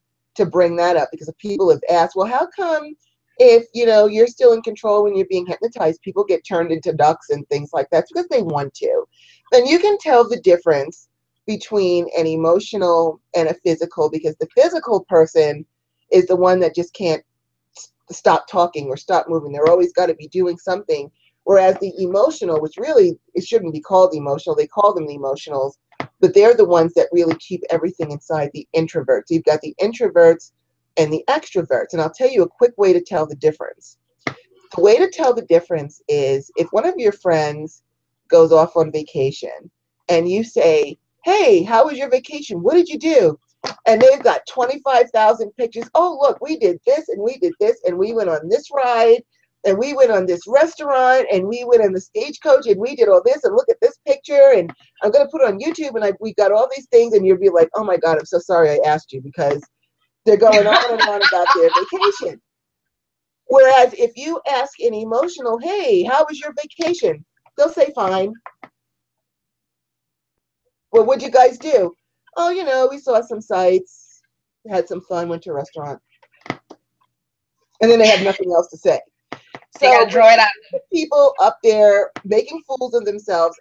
bring that up, because people have asked, well, how come if you're still in control when you're being hypnotized, people get turned into ducks and things like that? It's because they want to. And you can tell the difference between an emotional and a physical, because the physical person is the one that just can't stop talking or stop moving. They're always got to be doing something. Whereas the emotional, which really, it shouldn't be called emotional, they call them the emotionals, but they're the ones that really keep everything inside, the introverts. You've got the introverts and the extroverts. And I'll tell you a quick way to tell the difference. The way to tell the difference is if one of your friends goes off on vacation and you say, hey, how was your vacation? What did you do? And they've got 25,000 pictures. Oh, look, we did this and we did this and we went on this ride and we went on this restaurant and we went on the stagecoach and we did all this and look at this picture and I'm going to put it on YouTube and we got all these things and you'll be like, oh my God, I'm so sorry I asked you, because they're going on and on about their vacation. Whereas if you ask an emotional, hey, how was your vacation? They'll say fine. Well, what'd you guys do? Oh, you know, we saw some sights, had some fun, went to a restaurant. And then they have nothing else to say. They So gotta draw it out. People up there making fools of themselves,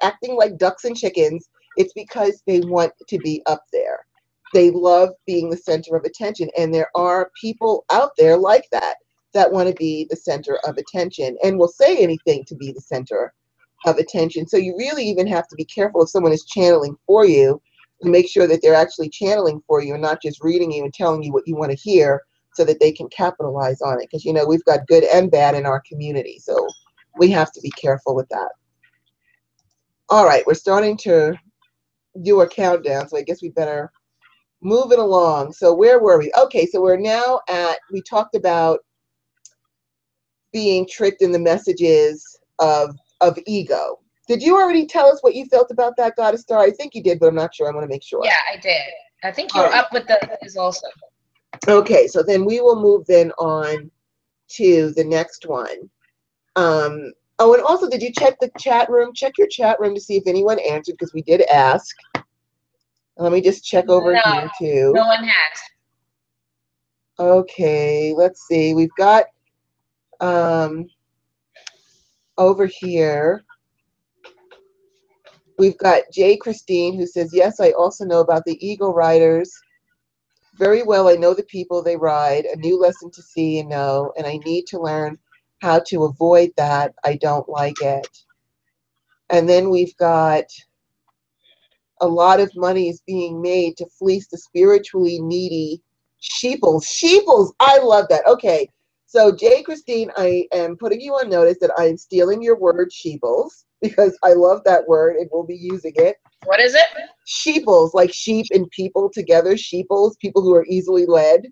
acting like ducks and chickens, it's because they want to be up there. They love being the center of attention. And there are people out there like that want to be the center of attention and will say anything to be the center of attention. So you really even have to be careful if someone is channeling for you, to make sure that they're actually channeling for you and not just reading you and telling you what you want to hear, so that they can capitalize on it. Because, you know, we've got good and bad in our community. So we have to be careful with that. All right, we're starting to do a countdown, so I guess we better move it along. So where were we? Okay, so we're now at, we talked about being tricked in the messages of ego. Did you already tell us what you felt about that, Goddess Star? I think you did, but I'm not sure. I want to make sure. Yeah, I did. I think you're up with this also. Okay, so then we will move then on to the next one. Oh, and also, did you check the chat room? Check your chat room to see if anyone answered, because we did ask. Let me just check over here too. No one has. Okay, let's see. We've got over here, we've got J. Christine, who says, yes, I also know about the ego riders. Very well, I know the people they ride. A new lesson to see and know, and I need to learn how to avoid that. I don't like it. And then we've got a lot of money is being made to fleece the spiritually needy sheeples. Sheeples, I love that. Okay, so Jay Christine, I am putting you on notice that I am stealing your word sheeples, because I love that word and we'll be using it. What is it? Sheeples, like sheep and people together. Sheeples, people who are easily led.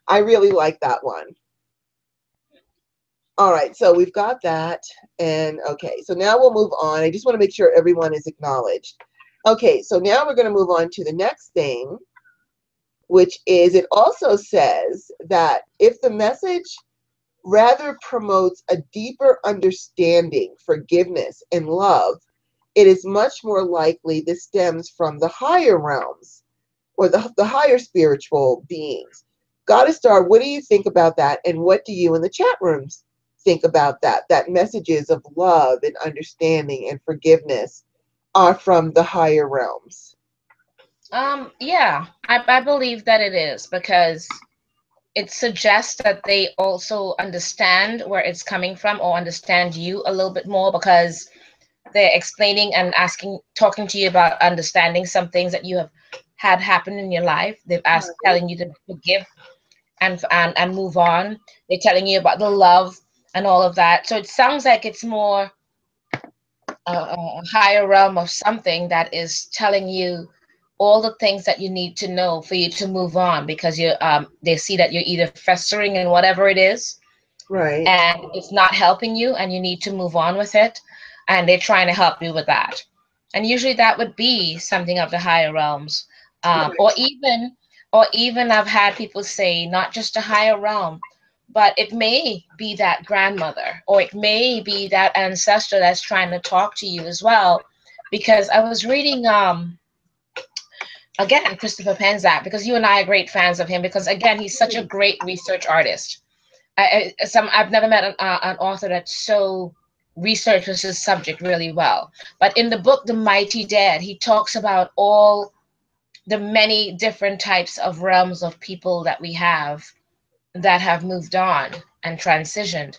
I really like that one. All right, so we've got that. And okay, so now we'll move on. I just want to make sure everyone is acknowledged. Okay, so now we're going to move on to the next thing, which is, it also says that if the message rather promotes a deeper understanding, forgiveness, and love, it is much more likely this stems from the higher realms or the higher spiritual beings. Goddess Star, what do you think about that? And what do you in the chat rooms think about that? That messages of love and understanding and forgiveness are from the higher realms. Yeah, I believe that it is, because it suggests that they also understand where it's coming from, or understand you a little bit more, because they're explaining and talking to you about understanding some things that you have had happen in your life. They've asked, telling you to forgive and move on. They're telling you about the love and all of that. So it sounds like it's more a higher realm of something that is telling you all the things that you need to know for you to move on, because you they see that you're either festering in whatever it is, right, and it's not helping you, and you need to move on with it, and they're trying to help you with that. And usually that would be something of the higher realms, right. or even I've had people say not just a higher realm, but it may be that grandmother, or it may be that ancestor that's trying to talk to you as well. Because I was reading again, Christopher Penczak, because you and I are great fans of him, because again, he's such a great research artist. I've never met an author that so researches his subject really well. But in the book, The Mighty Dead, he talks about all the many different types of realms of people that we have that have moved on and transitioned,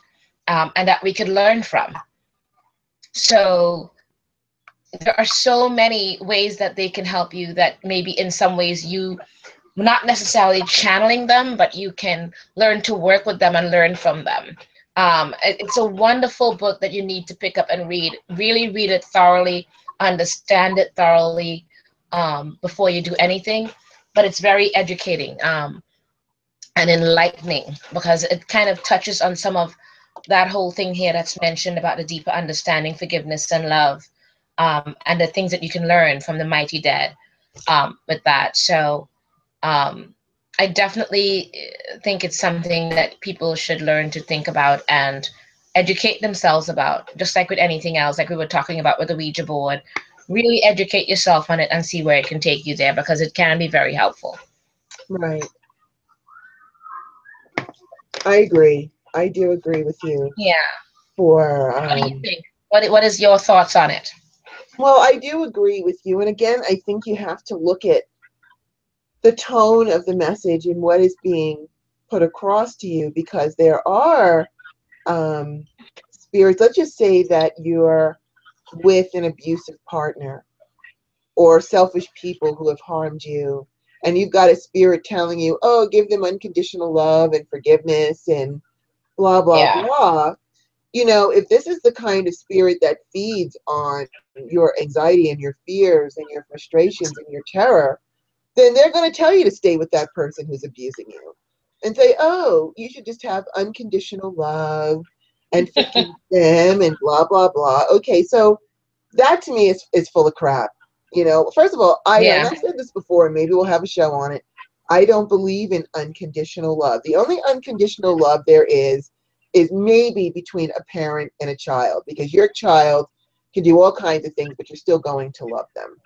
and that we could learn from. So there are so many ways that they can help you, that maybe in some ways you not necessarily channeling them, but you can learn to work with them and learn from them. It's a wonderful book that you need to pick up and read. Really read it thoroughly, understand it thoroughly, before you do anything, but it's very educating and enlightening, because it kind of touches on some of that whole thing here that's mentioned about the deeper understanding, forgiveness, and love, and the things that you can learn from the mighty dead with that. So I definitely think it's something that people should learn to think about and educate themselves about, just like with anything else, like we were talking about with the Ouija board. Really educate yourself on it and see where it can take you there, because it can be very helpful. Right. I agree. I do agree with you. Yeah. For What do you think? What is your thoughts on it? well, I do agree with you. And again, I think you have to look at the tone of the message and what is being put across to you, because there are um, spirits. Let's just say that you're with an abusive partner or selfish people who have harmed you, and you've got a spirit telling you, oh, give them unconditional love and forgiveness and blah, blah, Yeah. blah. You know, if this is the kind of spirit that feeds on your anxiety and your fears and your frustrations and your terror, then they're going to tell you to stay with that person who's abusing you and say, oh, you should just have unconditional love and forgive them and blah, blah, blah. Okay, so that to me is full of crap. You know, first of all, I don't, and Yeah. I've said this before, and maybe we'll have a show on it. I don't believe in unconditional love. The only unconditional love there is maybe between a parent and a child, because your child can do all kinds of things, but you're still going to love them.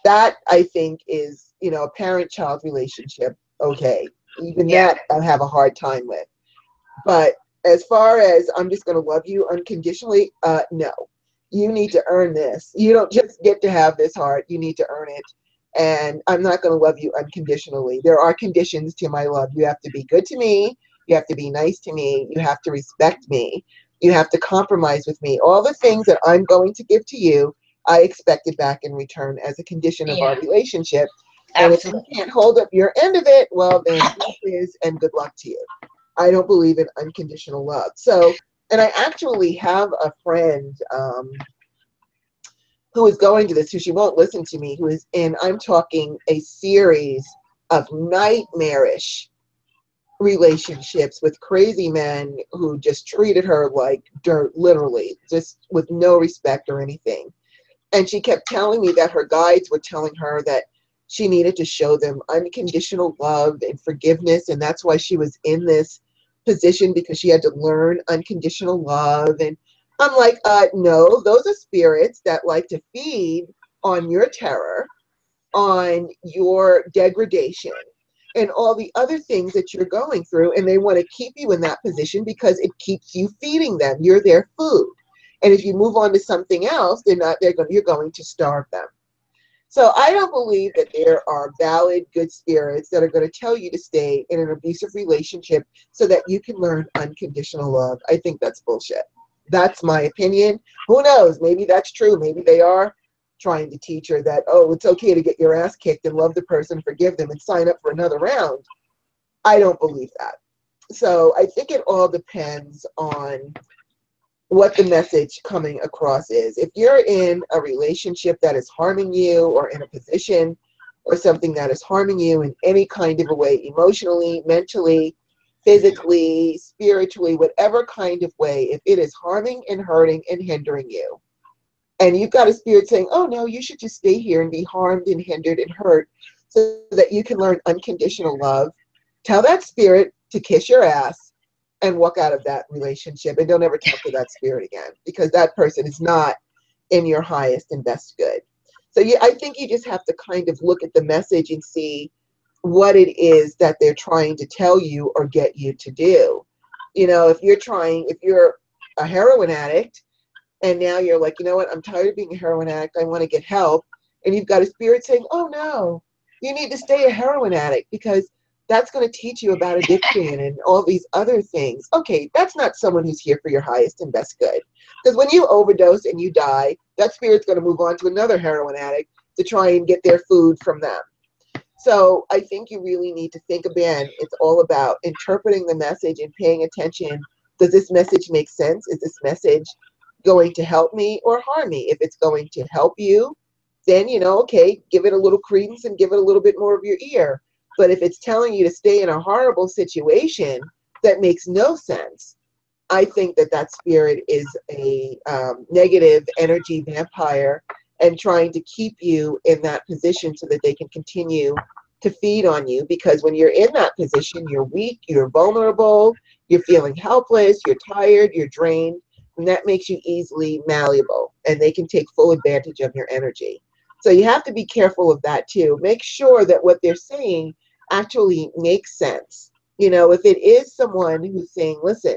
That I think is, you know, a parent-child relationship. Okay, even Yeah. that I have a hard time with. But as far as I'm just going to love you unconditionally, no. You need to earn this. You don't just get to have this heart. You need to earn it. And I'm not going to love you unconditionally. There are conditions to my love. You have to be good to me. You have to be nice to me. You have to respect me. You have to compromise with me. All the things that I'm going to give to you, I expect it back in return as a condition of Yeah. our relationship. And if you Absolutely. can't hold up your end of it, well, then this is, and good luck to you. I don't believe in unconditional love. So, and I actually have a friend who is going to this, who she won't listen to me, who is in, I'm talking, a series of nightmarish relationships with crazy men who just treated her like dirt, literally, just with no respect or anything. And she kept telling me that her guides were telling her that she needed to show them unconditional love and forgiveness. And that's why she was in this position, because she had to learn unconditional love. And I'm like, no, those are spirits that like to feed on your terror, on your degradation, and all the other things that you're going through. And they want to keep you in that position because it keeps you feeding them. You're their food. And if you move on to something else, you're going to starve them. So I don't believe that there are valid, good spirits that are going to tell you to stay in an abusive relationship so that you can learn unconditional love. I think that's bullshit. That's my opinion. Who knows? Maybe that's true. Maybe they are trying to teach her that, oh, it's okay to get your ass kicked and love the person, forgive them, and sign up for another round. I don't believe that. So I think it all depends on what the message coming across is. If you're in a relationship that is harming you, or in a position or something that is harming you in any kind of a way, emotionally, mentally, physically, spiritually, whatever kind of way, if it is harming and hurting and hindering you, and you've got a spirit saying, oh no, you should just stay here and be harmed and hindered and hurt so that you can learn unconditional love, tell that spirit to kiss your ass and walk out of that relationship, and don't ever talk to that spirit again, because that person is not in your highest and best good. So I think you just have to kind of look at the message and see what it is that they're trying to tell you or get you to do. You know, if you're a heroin addict, and now you're like, you know what, I'm tired of being a heroin addict, I want to get help, and you've got a spirit saying, oh no, you need to stay a heroin addict because that's going to teach you about addiction and all these other things. Okay, that's not someone who's here for your highest and best good. Because when you overdose and you die, that spirit's going to move on to another heroin addict to try and get their food from them. So I think you really need to think again. It's all about interpreting the message and paying attention. Does this message make sense? Is this message going to help me or harm me? If it's going to help you, then, you know, okay, give it a little credence and give it a little bit more of your ear. But if it's telling you to stay in a horrible situation that makes no sense, I think that that spirit is a negative energy vampire and trying to keep you in that position so that they can continue to feed on you. Because when you're in that position, you're weak, you're vulnerable, you're feeling helpless, you're tired, you're drained, and that makes you easily malleable, and they can take full advantage of your energy. So you have to be careful of that too. Make sure that what they're saying actually makes sense. You know, if it is someone who's saying, listen,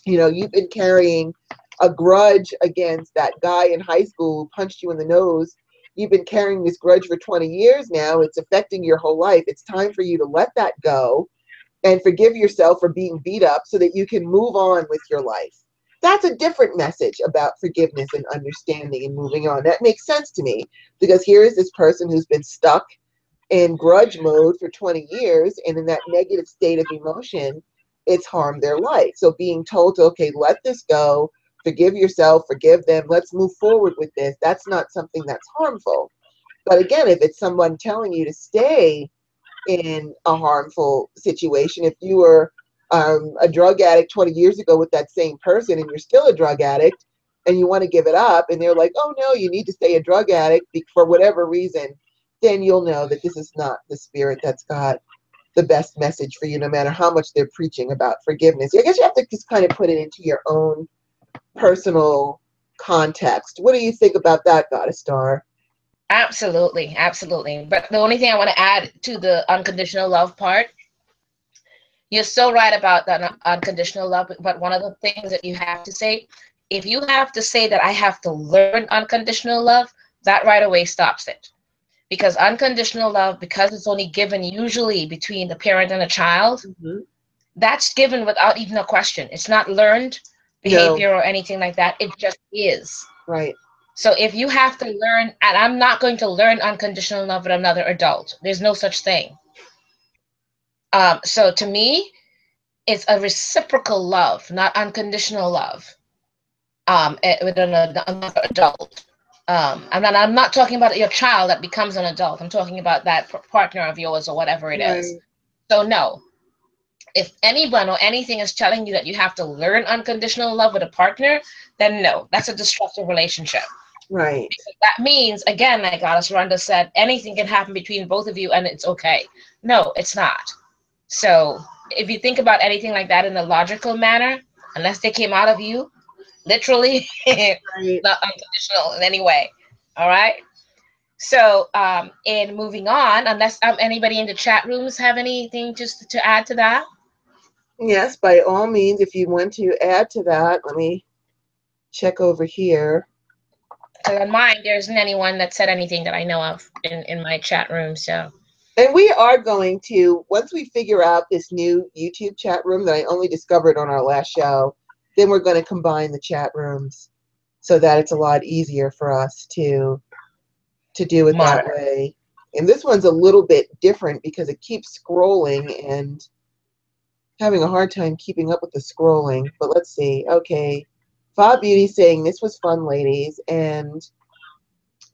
you know, you've been carrying a grudge against that guy in high school who punched you in the nose. You've been carrying this grudge for 20 years now. It's affecting your whole life. It's time for you to let that go and forgive yourself for being beat up so that you can move on with your life. That's a different message about forgiveness and understanding and moving on. That makes sense to me, because here is this person who's been stuck in grudge mode for 20 years, and in that negative state of emotion, it's harmed their life. So being told to, okay, let this go, forgive yourself, forgive them, let's move forward with this, that's not something that's harmful. But again, if it's someone telling you to stay in a harmful situation, if you were a drug addict 20 years ago with that same person and you're still a drug addict and you want to give it up, and they're like, oh no, you need to stay a drug addict for whatever reason, then you'll know that this is not the spirit that's got the best message for you, no matter how much they're preaching about forgiveness. I guess you have to just kind of put it into your own personal context. What do you think about that, Goddess Star? Absolutely, absolutely. But the only thing I want to add to the unconditional love part, you're so right about that unconditional love. But one of the things that you have to say, if you have to say that I have to learn unconditional love, that right away stops it. Because unconditional love, because it's only given usually between the parent and a child, that's given without even a question. It's not learned behavior or anything like that. It just is. Right. So if you have to learn, and I'm not going to learn unconditional love with another adult. There's no such thing. So to me, it's a reciprocal love, not unconditional love, with another adult. I'm not talking about your child that becomes an adult. I'm talking about that partner of yours or whatever it is. So no, if anyone or anything is telling you that you have to learn unconditional love with a partner, then no, that's a destructive relationship. Right. Because that means, again, like Goddess Rhonda said, anything can happen between both of you and it's okay. No, it's not. So if you think about anything like that in a logical manner, unless they came out of you, literally, not unconditional in any way. All right. So, in moving on, unless anybody in the chat rooms have anything just to add to that. Yes, by all means, if you want to add to that, let me check over here. Because on mine, there isn't anyone that said anything that I know of in my chat room. So. And we are going to, once we figure out this new YouTube chat room that I only discovered on our last show, then we're going to combine the chat rooms so that it's a lot easier for us to do it that way. And this one's a little bit different because it keeps scrolling and having a hard time keeping up with the scrolling. But let's see. Okay. Fa Beauty saying, this was fun, ladies. And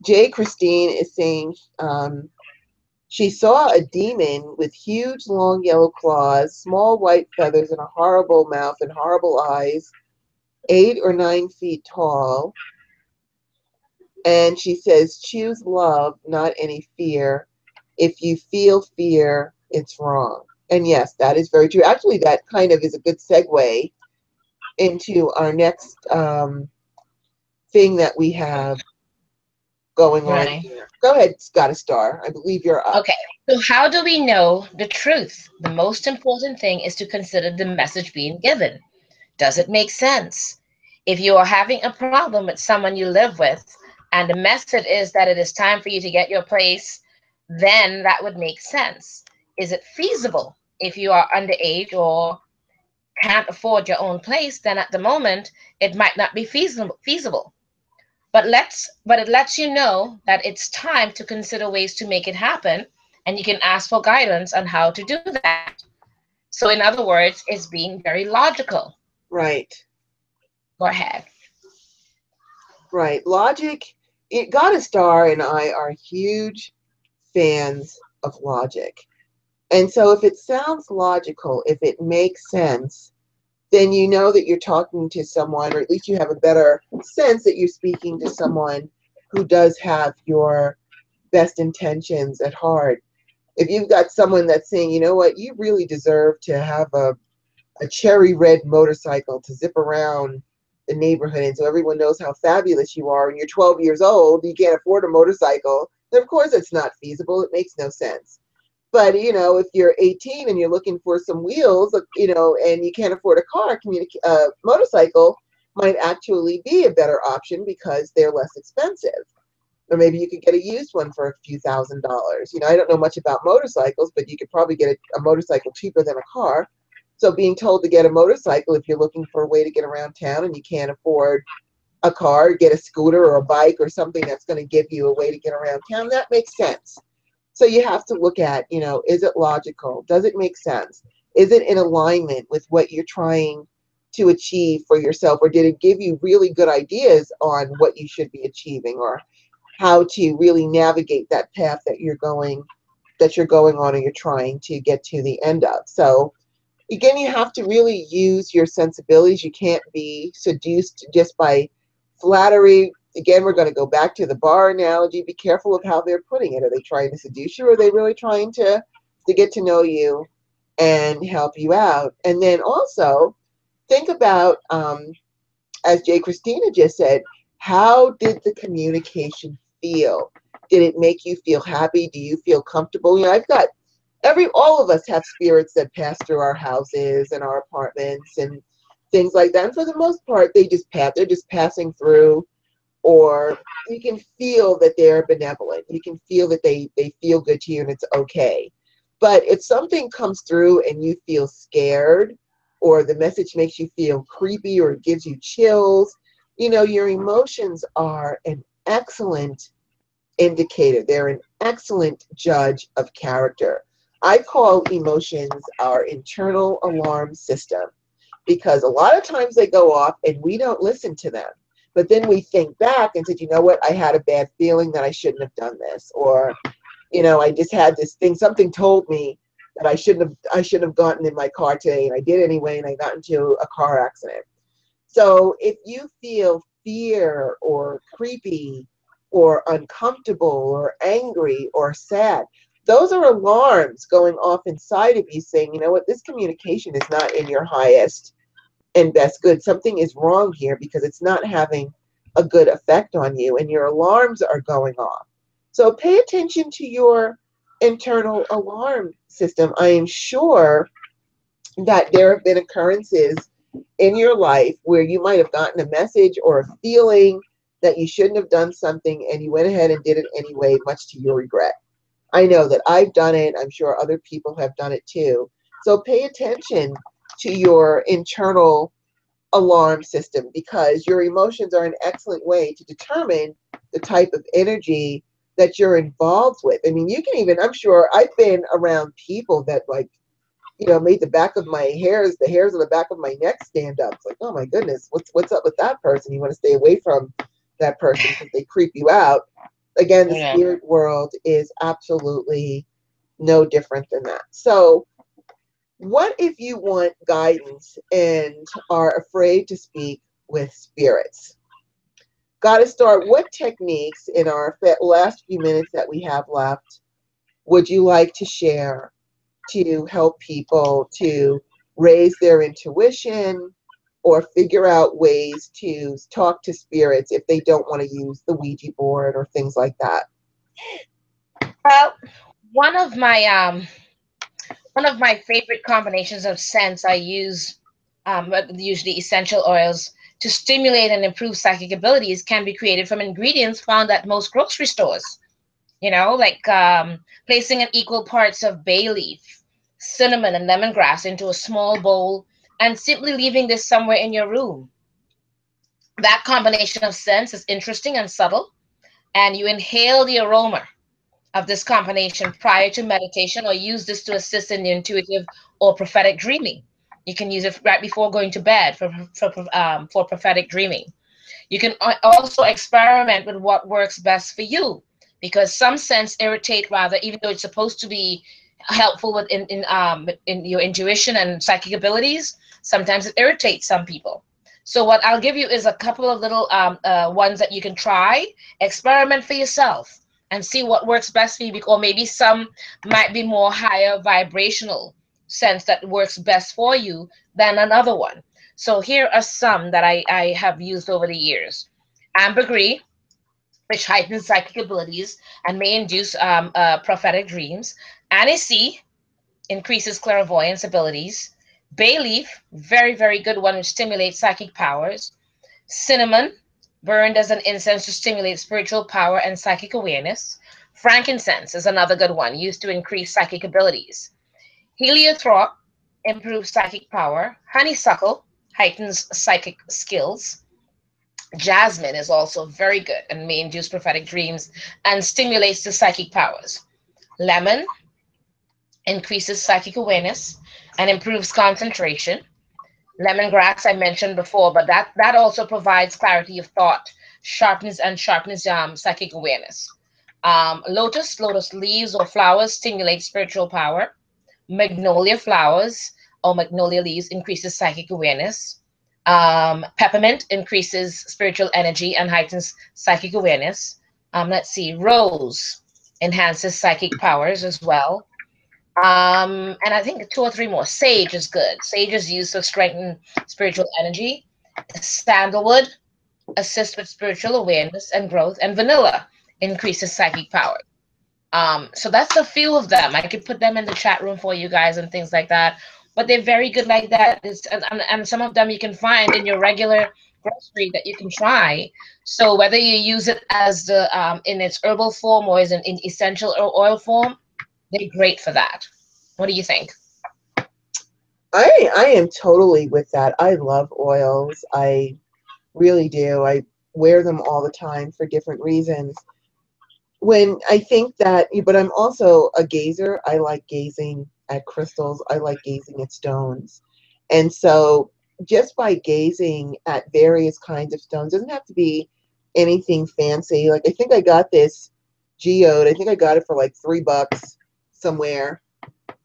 J. Christine is saying, she saw a demon with huge, long yellow claws, small white feathers, and a horrible mouth and horrible eyes, 8 or 9 feet tall. And she says, choose love, not any fear. If you feel fear, it's wrong. And yes, that is very true. Actually, that kind of is a good segue into our next thing that we have going on here. Go ahead, Goddess Star. I believe you're up. Okay. So how do we know the truth? The most important thing is to consider the message being given. Does it make sense? If you are having a problem with someone you live with, and the message is that it is time for you to get your place, then that would make sense. Is it feasible? If you are underage or can't afford your own place, then at the moment, it might not be feasible. But it lets you know that it's time to consider ways to make it happen, and you can ask for guidance on how to do that. So in other words, it's being very logical. Right. Go ahead. Right. Logic Goddess Star and I are huge fans of logic. And so if it sounds logical, if it makes sense, then you know that you're talking to someone, or at least you have a better sense that you're speaking to someone who does have your best intentions at heart. If you've got someone that's saying, you know what, you really deserve to have a cherry red motorcycle to zip around the neighborhood and so everyone knows how fabulous you are, and you're 12 years old, you can't afford a motorcycle, then of course it's not feasible. It makes no sense. But, you know, if you're 18 and you're looking for some wheels, you know, and you can't afford a car, motorcycle might actually be a better option because they're less expensive. Or maybe you could get a used one for a few $1,000s. You know, I don't know much about motorcycles, but you could probably get a motorcycle cheaper than a car. So being told to get a motorcycle if you're looking for a way to get around town and you can't afford a car, get a scooter or a bike or something that's going to give you a way to get around town, that makes sense. So you have to look at, you know, is it logical? Does it make sense? Is it in alignment with what you're trying to achieve for yourself? Or did it give you really good ideas on what you should be achieving or how to really navigate that path that you're going on or you're trying to get to the end of? So again, you have to really use your sensibilities. You can't be seduced just by flattery. Again, we're going to go back to the bar analogy. Be careful of how they're putting it. Are they trying to seduce you, or are they really trying to get to know you and help you out? And then also think about, as Jay Christina just said, how did the communication feel? Did it make you feel happy? Do you feel comfortable? You know, all of us have spirits that pass through our houses and our apartments and things like that. And for the most part, they're just passing through, or you can feel that they're benevolent. You can feel that they feel good to you and it's okay. But if something comes through and you feel scared, or the message makes you feel creepy or it gives you chills, you know, your emotions are an excellent indicator. They're an excellent judge of character. I call emotions our internal alarm system because a lot of times they go off and we don't listen to them. But then we think back and said, you know what, I had a bad feeling that I shouldn't have done this. Or, you know, I just had this thing, something told me that I shouldn't have gotten in my car today, and I did anyway, and I got into a car accident. So if you feel fear or creepy or uncomfortable or angry or sad, those are alarms going off inside of you saying, you know what, this communication is not in your highest and best good. Something is wrong here because it's not having a good effect on you, and your alarms are going off. So pay attention to your internal alarm system. I am sure that there have been occurrences in your life where you might have gotten a message or a feeling that you shouldn't have done something and you went ahead and did it anyway, much to your regret. I know that I've done it. I'm sure other people have done it too. So pay attention to your internal alarm system, because your emotions are an excellent way to determine the type of energy that you're involved with. I mean, you can even, I'm sure I've been around people that, like, you know, made the hairs on the back of my neck stand up. It's like, oh my goodness, what's up with that person? You want to stay away from that person because they creep you out. Again, the spirit world is absolutely no different than that. So what if you want guidance and are afraid to speak with spirits? Goddess Star, what techniques in our last few minutes that we have left would you like to share to help people to raise their intuition or figure out ways to talk to spirits if they don't want to use the Ouija board or things like that? Well, one of my favorite combinations of scents I use, usually essential oils, to stimulate and improve psychic abilities can be created from ingredients found at most grocery stores. You know, like placing an equal parts of bay leaf, cinnamon, and lemongrass into a small bowl and simply leaving this somewhere in your room. That combination of scents is interesting and subtle, and you inhale the aroma of this combination prior to meditation, or use this to assist in the intuitive or prophetic dreaming. You can use it right before going to bed for prophetic dreaming. You can also experiment with what works best for you, because some scents irritate rather, even though it's supposed to be helpful with in your intuition and psychic abilities. Sometimes it irritates some people. So what I'll give you is a couple of little ones that you can try, experiment for yourself, and see what works best for you. Or maybe some might be more higher vibrational sense that works best for you than another one. So here are some that I have used over the years. Ambergris, which heightens psychic abilities and may induce prophetic dreams. Anise increases clairvoyance abilities. Bay leaf, very, very good one, which stimulates psychic powers. Cinnamon, burned as an incense to stimulate spiritual power and psychic awareness. Frankincense is another good one, used to increase psychic abilities. Heliotrope improves psychic power. Honeysuckle heightens psychic skills. Jasmine is also very good and may induce prophetic dreams and stimulates the psychic powers. Lemon increases psychic awareness and improves concentration. Lemongrass I mentioned before, but that also provides clarity of thought, sharpness psychic awareness. Lotus leaves or flowers stimulate spiritual power. Magnolia flowers or magnolia leaves increases psychic awareness. Peppermint increases spiritual energy and heightens psychic awareness. Let's see, rose enhances psychic powers as well. And I think two or three more. Sage is good. Sage is used to strengthen spiritual energy. Sandalwood assists with spiritual awareness and growth. And vanilla increases psychic power. So that's a few of them. I could put them in the chat room for you guys and things like that. But they're very good like that. And some of them you can find in your regular grocery that you can try. So whether you use it as the in its herbal form or is in essential oil form, they're great for that. What do you think? I am totally with that. I love oils. I really do. I wear them all the time for different reasons. When I think that, but I'm also a gazer. I like gazing at crystals. I like gazing at stones. And so just by gazing at various kinds of stones, doesn't have to be anything fancy. Like I think I got this geode. I think I got it for like $3 somewhere.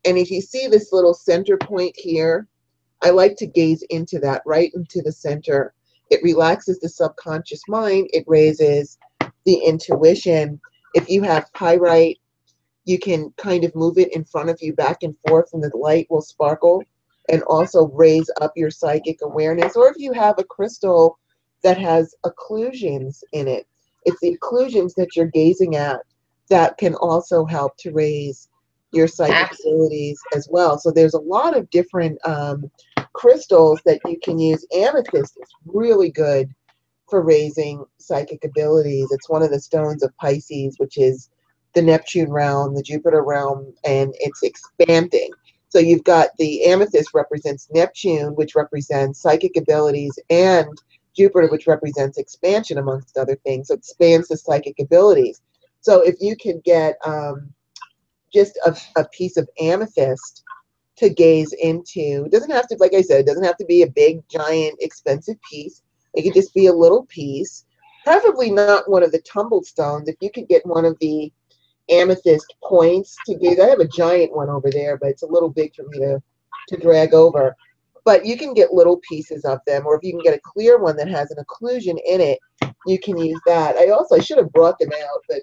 And if you see this little center point here, I like to gaze into that, right into the center. It relaxes the subconscious mind. It raises the intuition. If you have pyrite, you can kind of move it in front of you back and forth and the light will sparkle and also raise up your psychic awareness. Or if you have a crystal that has occlusions in it, it's the occlusions that you're gazing at that can also help to raise your psychic abilities as well. So there's a lot of different crystals that you can use. Amethyst is really good for raising psychic abilities. It's one of the stones of Pisces, which is the Neptune realm, the Jupiter realm, and it's expanding. So you've got the amethyst represents Neptune, which represents psychic abilities, and Jupiter, which represents expansion, amongst other things. So it expands the psychic abilities. So if you can get just a piece of amethyst to gaze into, it doesn't have to, like I said, it doesn't have to be a big, giant, expensive piece. It could just be a little piece, preferably not one of the tumbled stones. If you could get one of the amethyst points to gaze, I have a giant one over there, but it's a little big for me to drag over. But you can get little pieces of them, or if you can get a clear one that has an occlusion in it, you can use that. I should have brought them out, but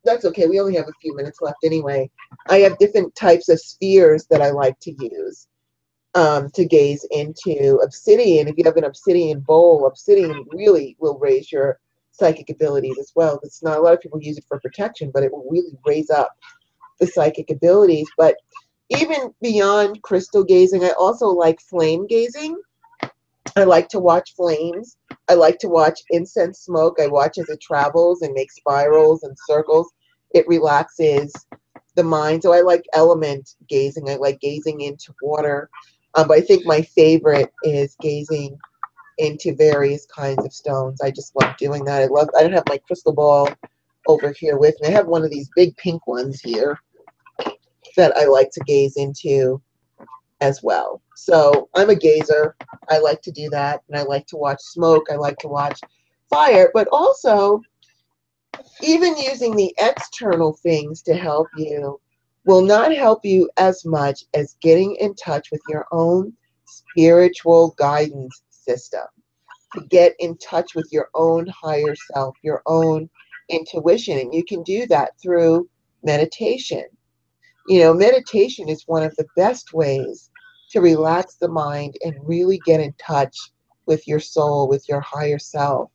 that's okay. We only have a few minutes left anyway. I have different types of spheres that I like to use to gaze into. Obsidian, if you have an obsidian bowl, obsidian really will raise your psychic abilities as well. It's not a lot of people use it for protection, but it will really raise up the psychic abilities. But even beyond crystal gazing, I also like flame gazing. I like to watch flames. I like to watch incense smoke. I watch as it travels and makes spirals and circles. It relaxes the mind. So I like element gazing. I like gazing into water. But I think my favorite is gazing into various kinds of stones. I just love doing that. I don't have my crystal ball over here with me. I have one of these big pink ones here that I like to gaze into. as well. So I'm a gazer. I like to do that, and I like to watch smoke. I like to watch fire, but also even using the external things to help you will not help you as much as getting in touch with your own spiritual guidance system, to get in touch with your own higher self, your own intuition. And you can do that through meditation. You know, meditation is one of the best ways to relax the mind and really get in touch with your soul, with your higher self,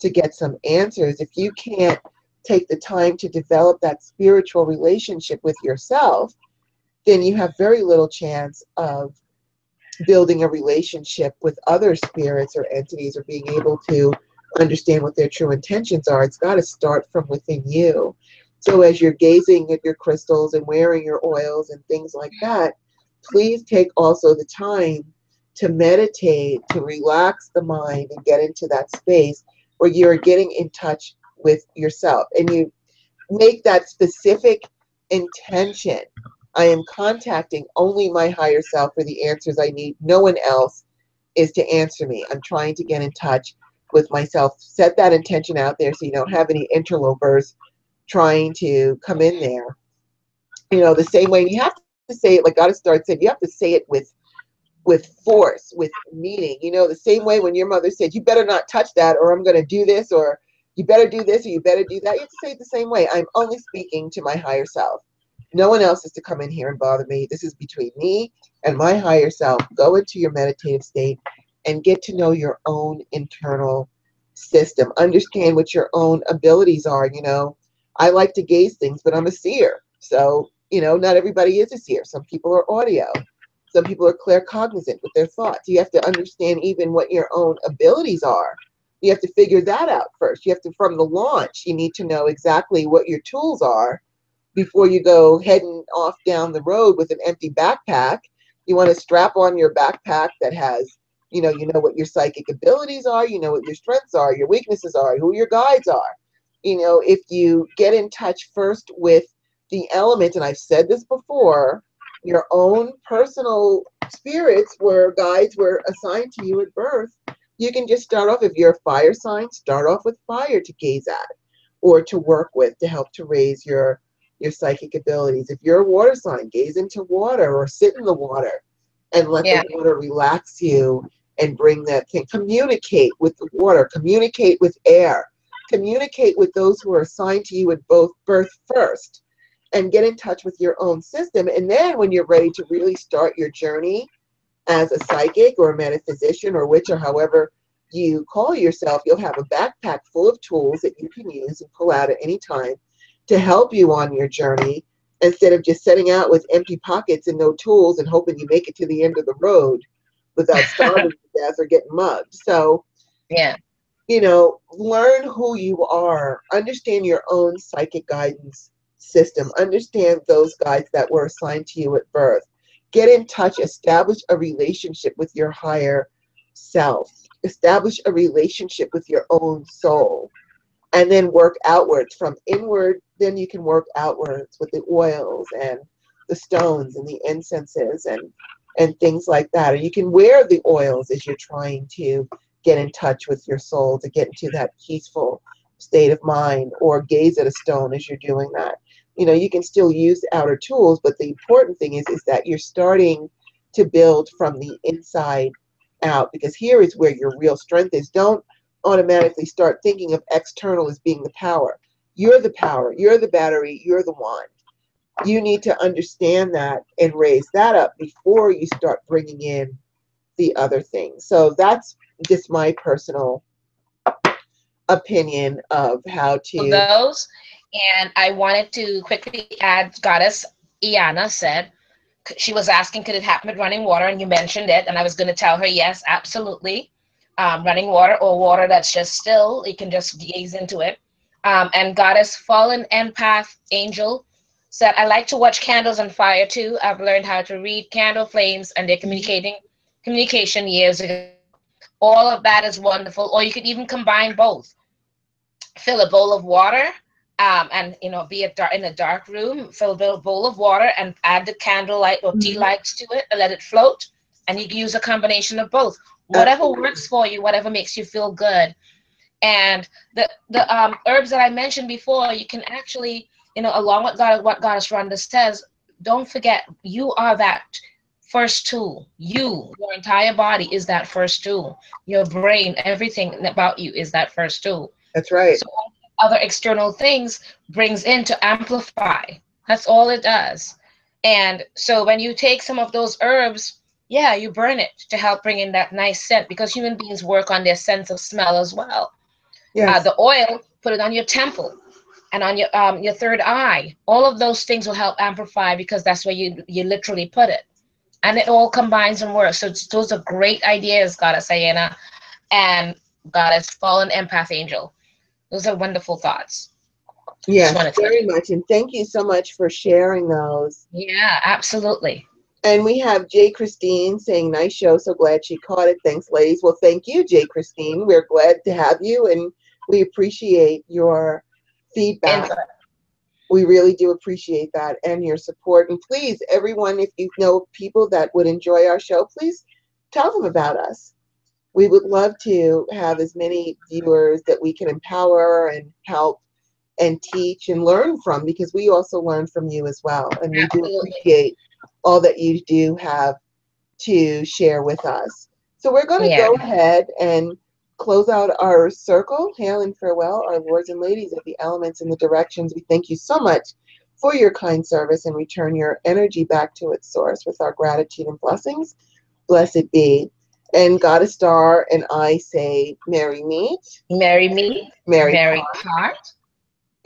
to get some answers. If you can't take the time to develop that spiritual relationship with yourself, then you have very little chance of building a relationship with other spirits or entities, or being able to understand what their true intentions are. It's got to start from within you. So as you're gazing at your crystals and wearing your oils and things like that, please take also the time to meditate, to relax the mind and get into that space where you're getting in touch with yourself. And you make that specific intention. I am contacting only my higher self for the answers I need. No one else is to answer me. I'm trying to get in touch with myself. Set that intention out there so you don't have any interlopers trying to come in there. You know, the same way, you have to say it like Goddess Star said, you have to say it with force, with meaning. You know, the same way when your mother said, you better not touch that, or I'm going to do this, or you better do this, or you better do that. You have to say it the same way. I'm only speaking to my higher self. No one else is to come in here and bother me. This is between me and my higher self. Go into your meditative state and get to know your own internal system. Understand what your own abilities are. You know, I like to gaze things, but I'm a seer. So, you know, not everybody is a seer. Some people are audio. Some people are claircognizant with their thoughts. You have to understand even what your own abilities are. You have to figure that out first. You have to, from the launch, you need to know exactly what your tools are before you go heading off down the road with an empty backpack. You want to strap on your backpack that has, you know what your psychic abilities are, you know what your strengths are, your weaknesses are, who your guides are. You know, if you get in touch first with the elements, and I've said this before, your own personal spirits where guides were assigned to you at birth, you can just start off, if you're a fire sign, start off with fire to gaze at or to work with to help to raise your psychic abilities. If you're a water sign, gaze into water or sit in the water and let the water relax you and bring that thing. Communicate with the water, communicate with air, communicate with those who are assigned to you at both birth first, and get in touch with your own system. And then when you're ready to really start your journey as a psychic or a metaphysician or witch or however you call yourself, you'll have a backpack full of tools that you can use and pull out at any time to help you on your journey, instead of just setting out with empty pockets and no tools and hoping you make it to the end of the road without starving to death or getting mugged. So, you know, learn who you are, understand your own psychic guidance system, understand those guides that were assigned to you at birth. Get in touch, establish a relationship with your higher self, establish a relationship with your own soul, and then work outwards. From inward, then you can work outwards with the oils and the stones and the incenses and things like that. Or you can wear the oils as you're trying to get in touch with your soul, to get into that peaceful state of mind, or gaze at a stone as you're doing that. You know, you can still use outer tools, but the important thing is that you're starting to build from the inside out, because here is where your real strength is. Don't automatically start thinking of external as being the power. You're the power, you're the battery, you're the wand. You need to understand that and raise that up before you start bringing in the other things. So that's just my personal opinion of how to those. And I wanted to quickly add, Goddess Iana said, she was asking, could it happen with running water? And you mentioned it. And I was going to tell her, yes, absolutely. Running water, or water that's just still, you can just gaze into it. And Goddess Fallen Empath Angel said, I like to watch candles on fire too. I've learned how to read candle flames and their communication years ago. All of that is wonderful. Or you could even combine both. Fill a bowl of water And be it dark in a dark room, fill a bowl of water and add the candlelight or tea lights to it and let it float. And you can use a combination of both. Whatever works for you, whatever makes you feel good. And the herbs that I mentioned before, you can actually, along with what Goddess Rhonda says, don't forget you are that first tool. Your entire body is that first tool. Your brain, everything about you is that first tool. That's right. So other external things brings in to amplify. That's all it does. And so when you take some of those herbs, yeah, you burn it to help bring in that nice scent, because human beings work on their sense of smell as well. Yes. The oil, put it on your temple and on your third eye. All of those things will help amplify, because that's where you literally put it. And it all combines and works. So those are great ideas, Goddess Ayana and Goddess Fallen Empath Angel. Those are wonderful thoughts. Yes, very much. And thank you so much for sharing those. Yeah, absolutely. And we have J. Christine saying, nice show. So glad she caught it. Thanks, ladies. Well, thank you, J. Christine. We're glad to have you, and we appreciate your feedback. We really do appreciate that and your support. And please, everyone, if you know people that would enjoy our show, please tell them about us. We would love to have as many viewers that we can empower and help and teach and learn from, because we also learn from you as well. And we do appreciate all that you do have to share with us. So we're going to go ahead and close out our circle. Hail and farewell, our lords and ladies of the elements and the directions. We thank you so much for your kind service, and return your energy back to its source with our gratitude and blessings. Blessed be. And Goddess Star and I say, merry meet. Merry meet. Merry part.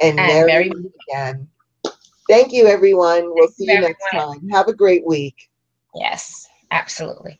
And merry meet again. Thank you, everyone. We'll see you next time. Have a great week. Yes, absolutely.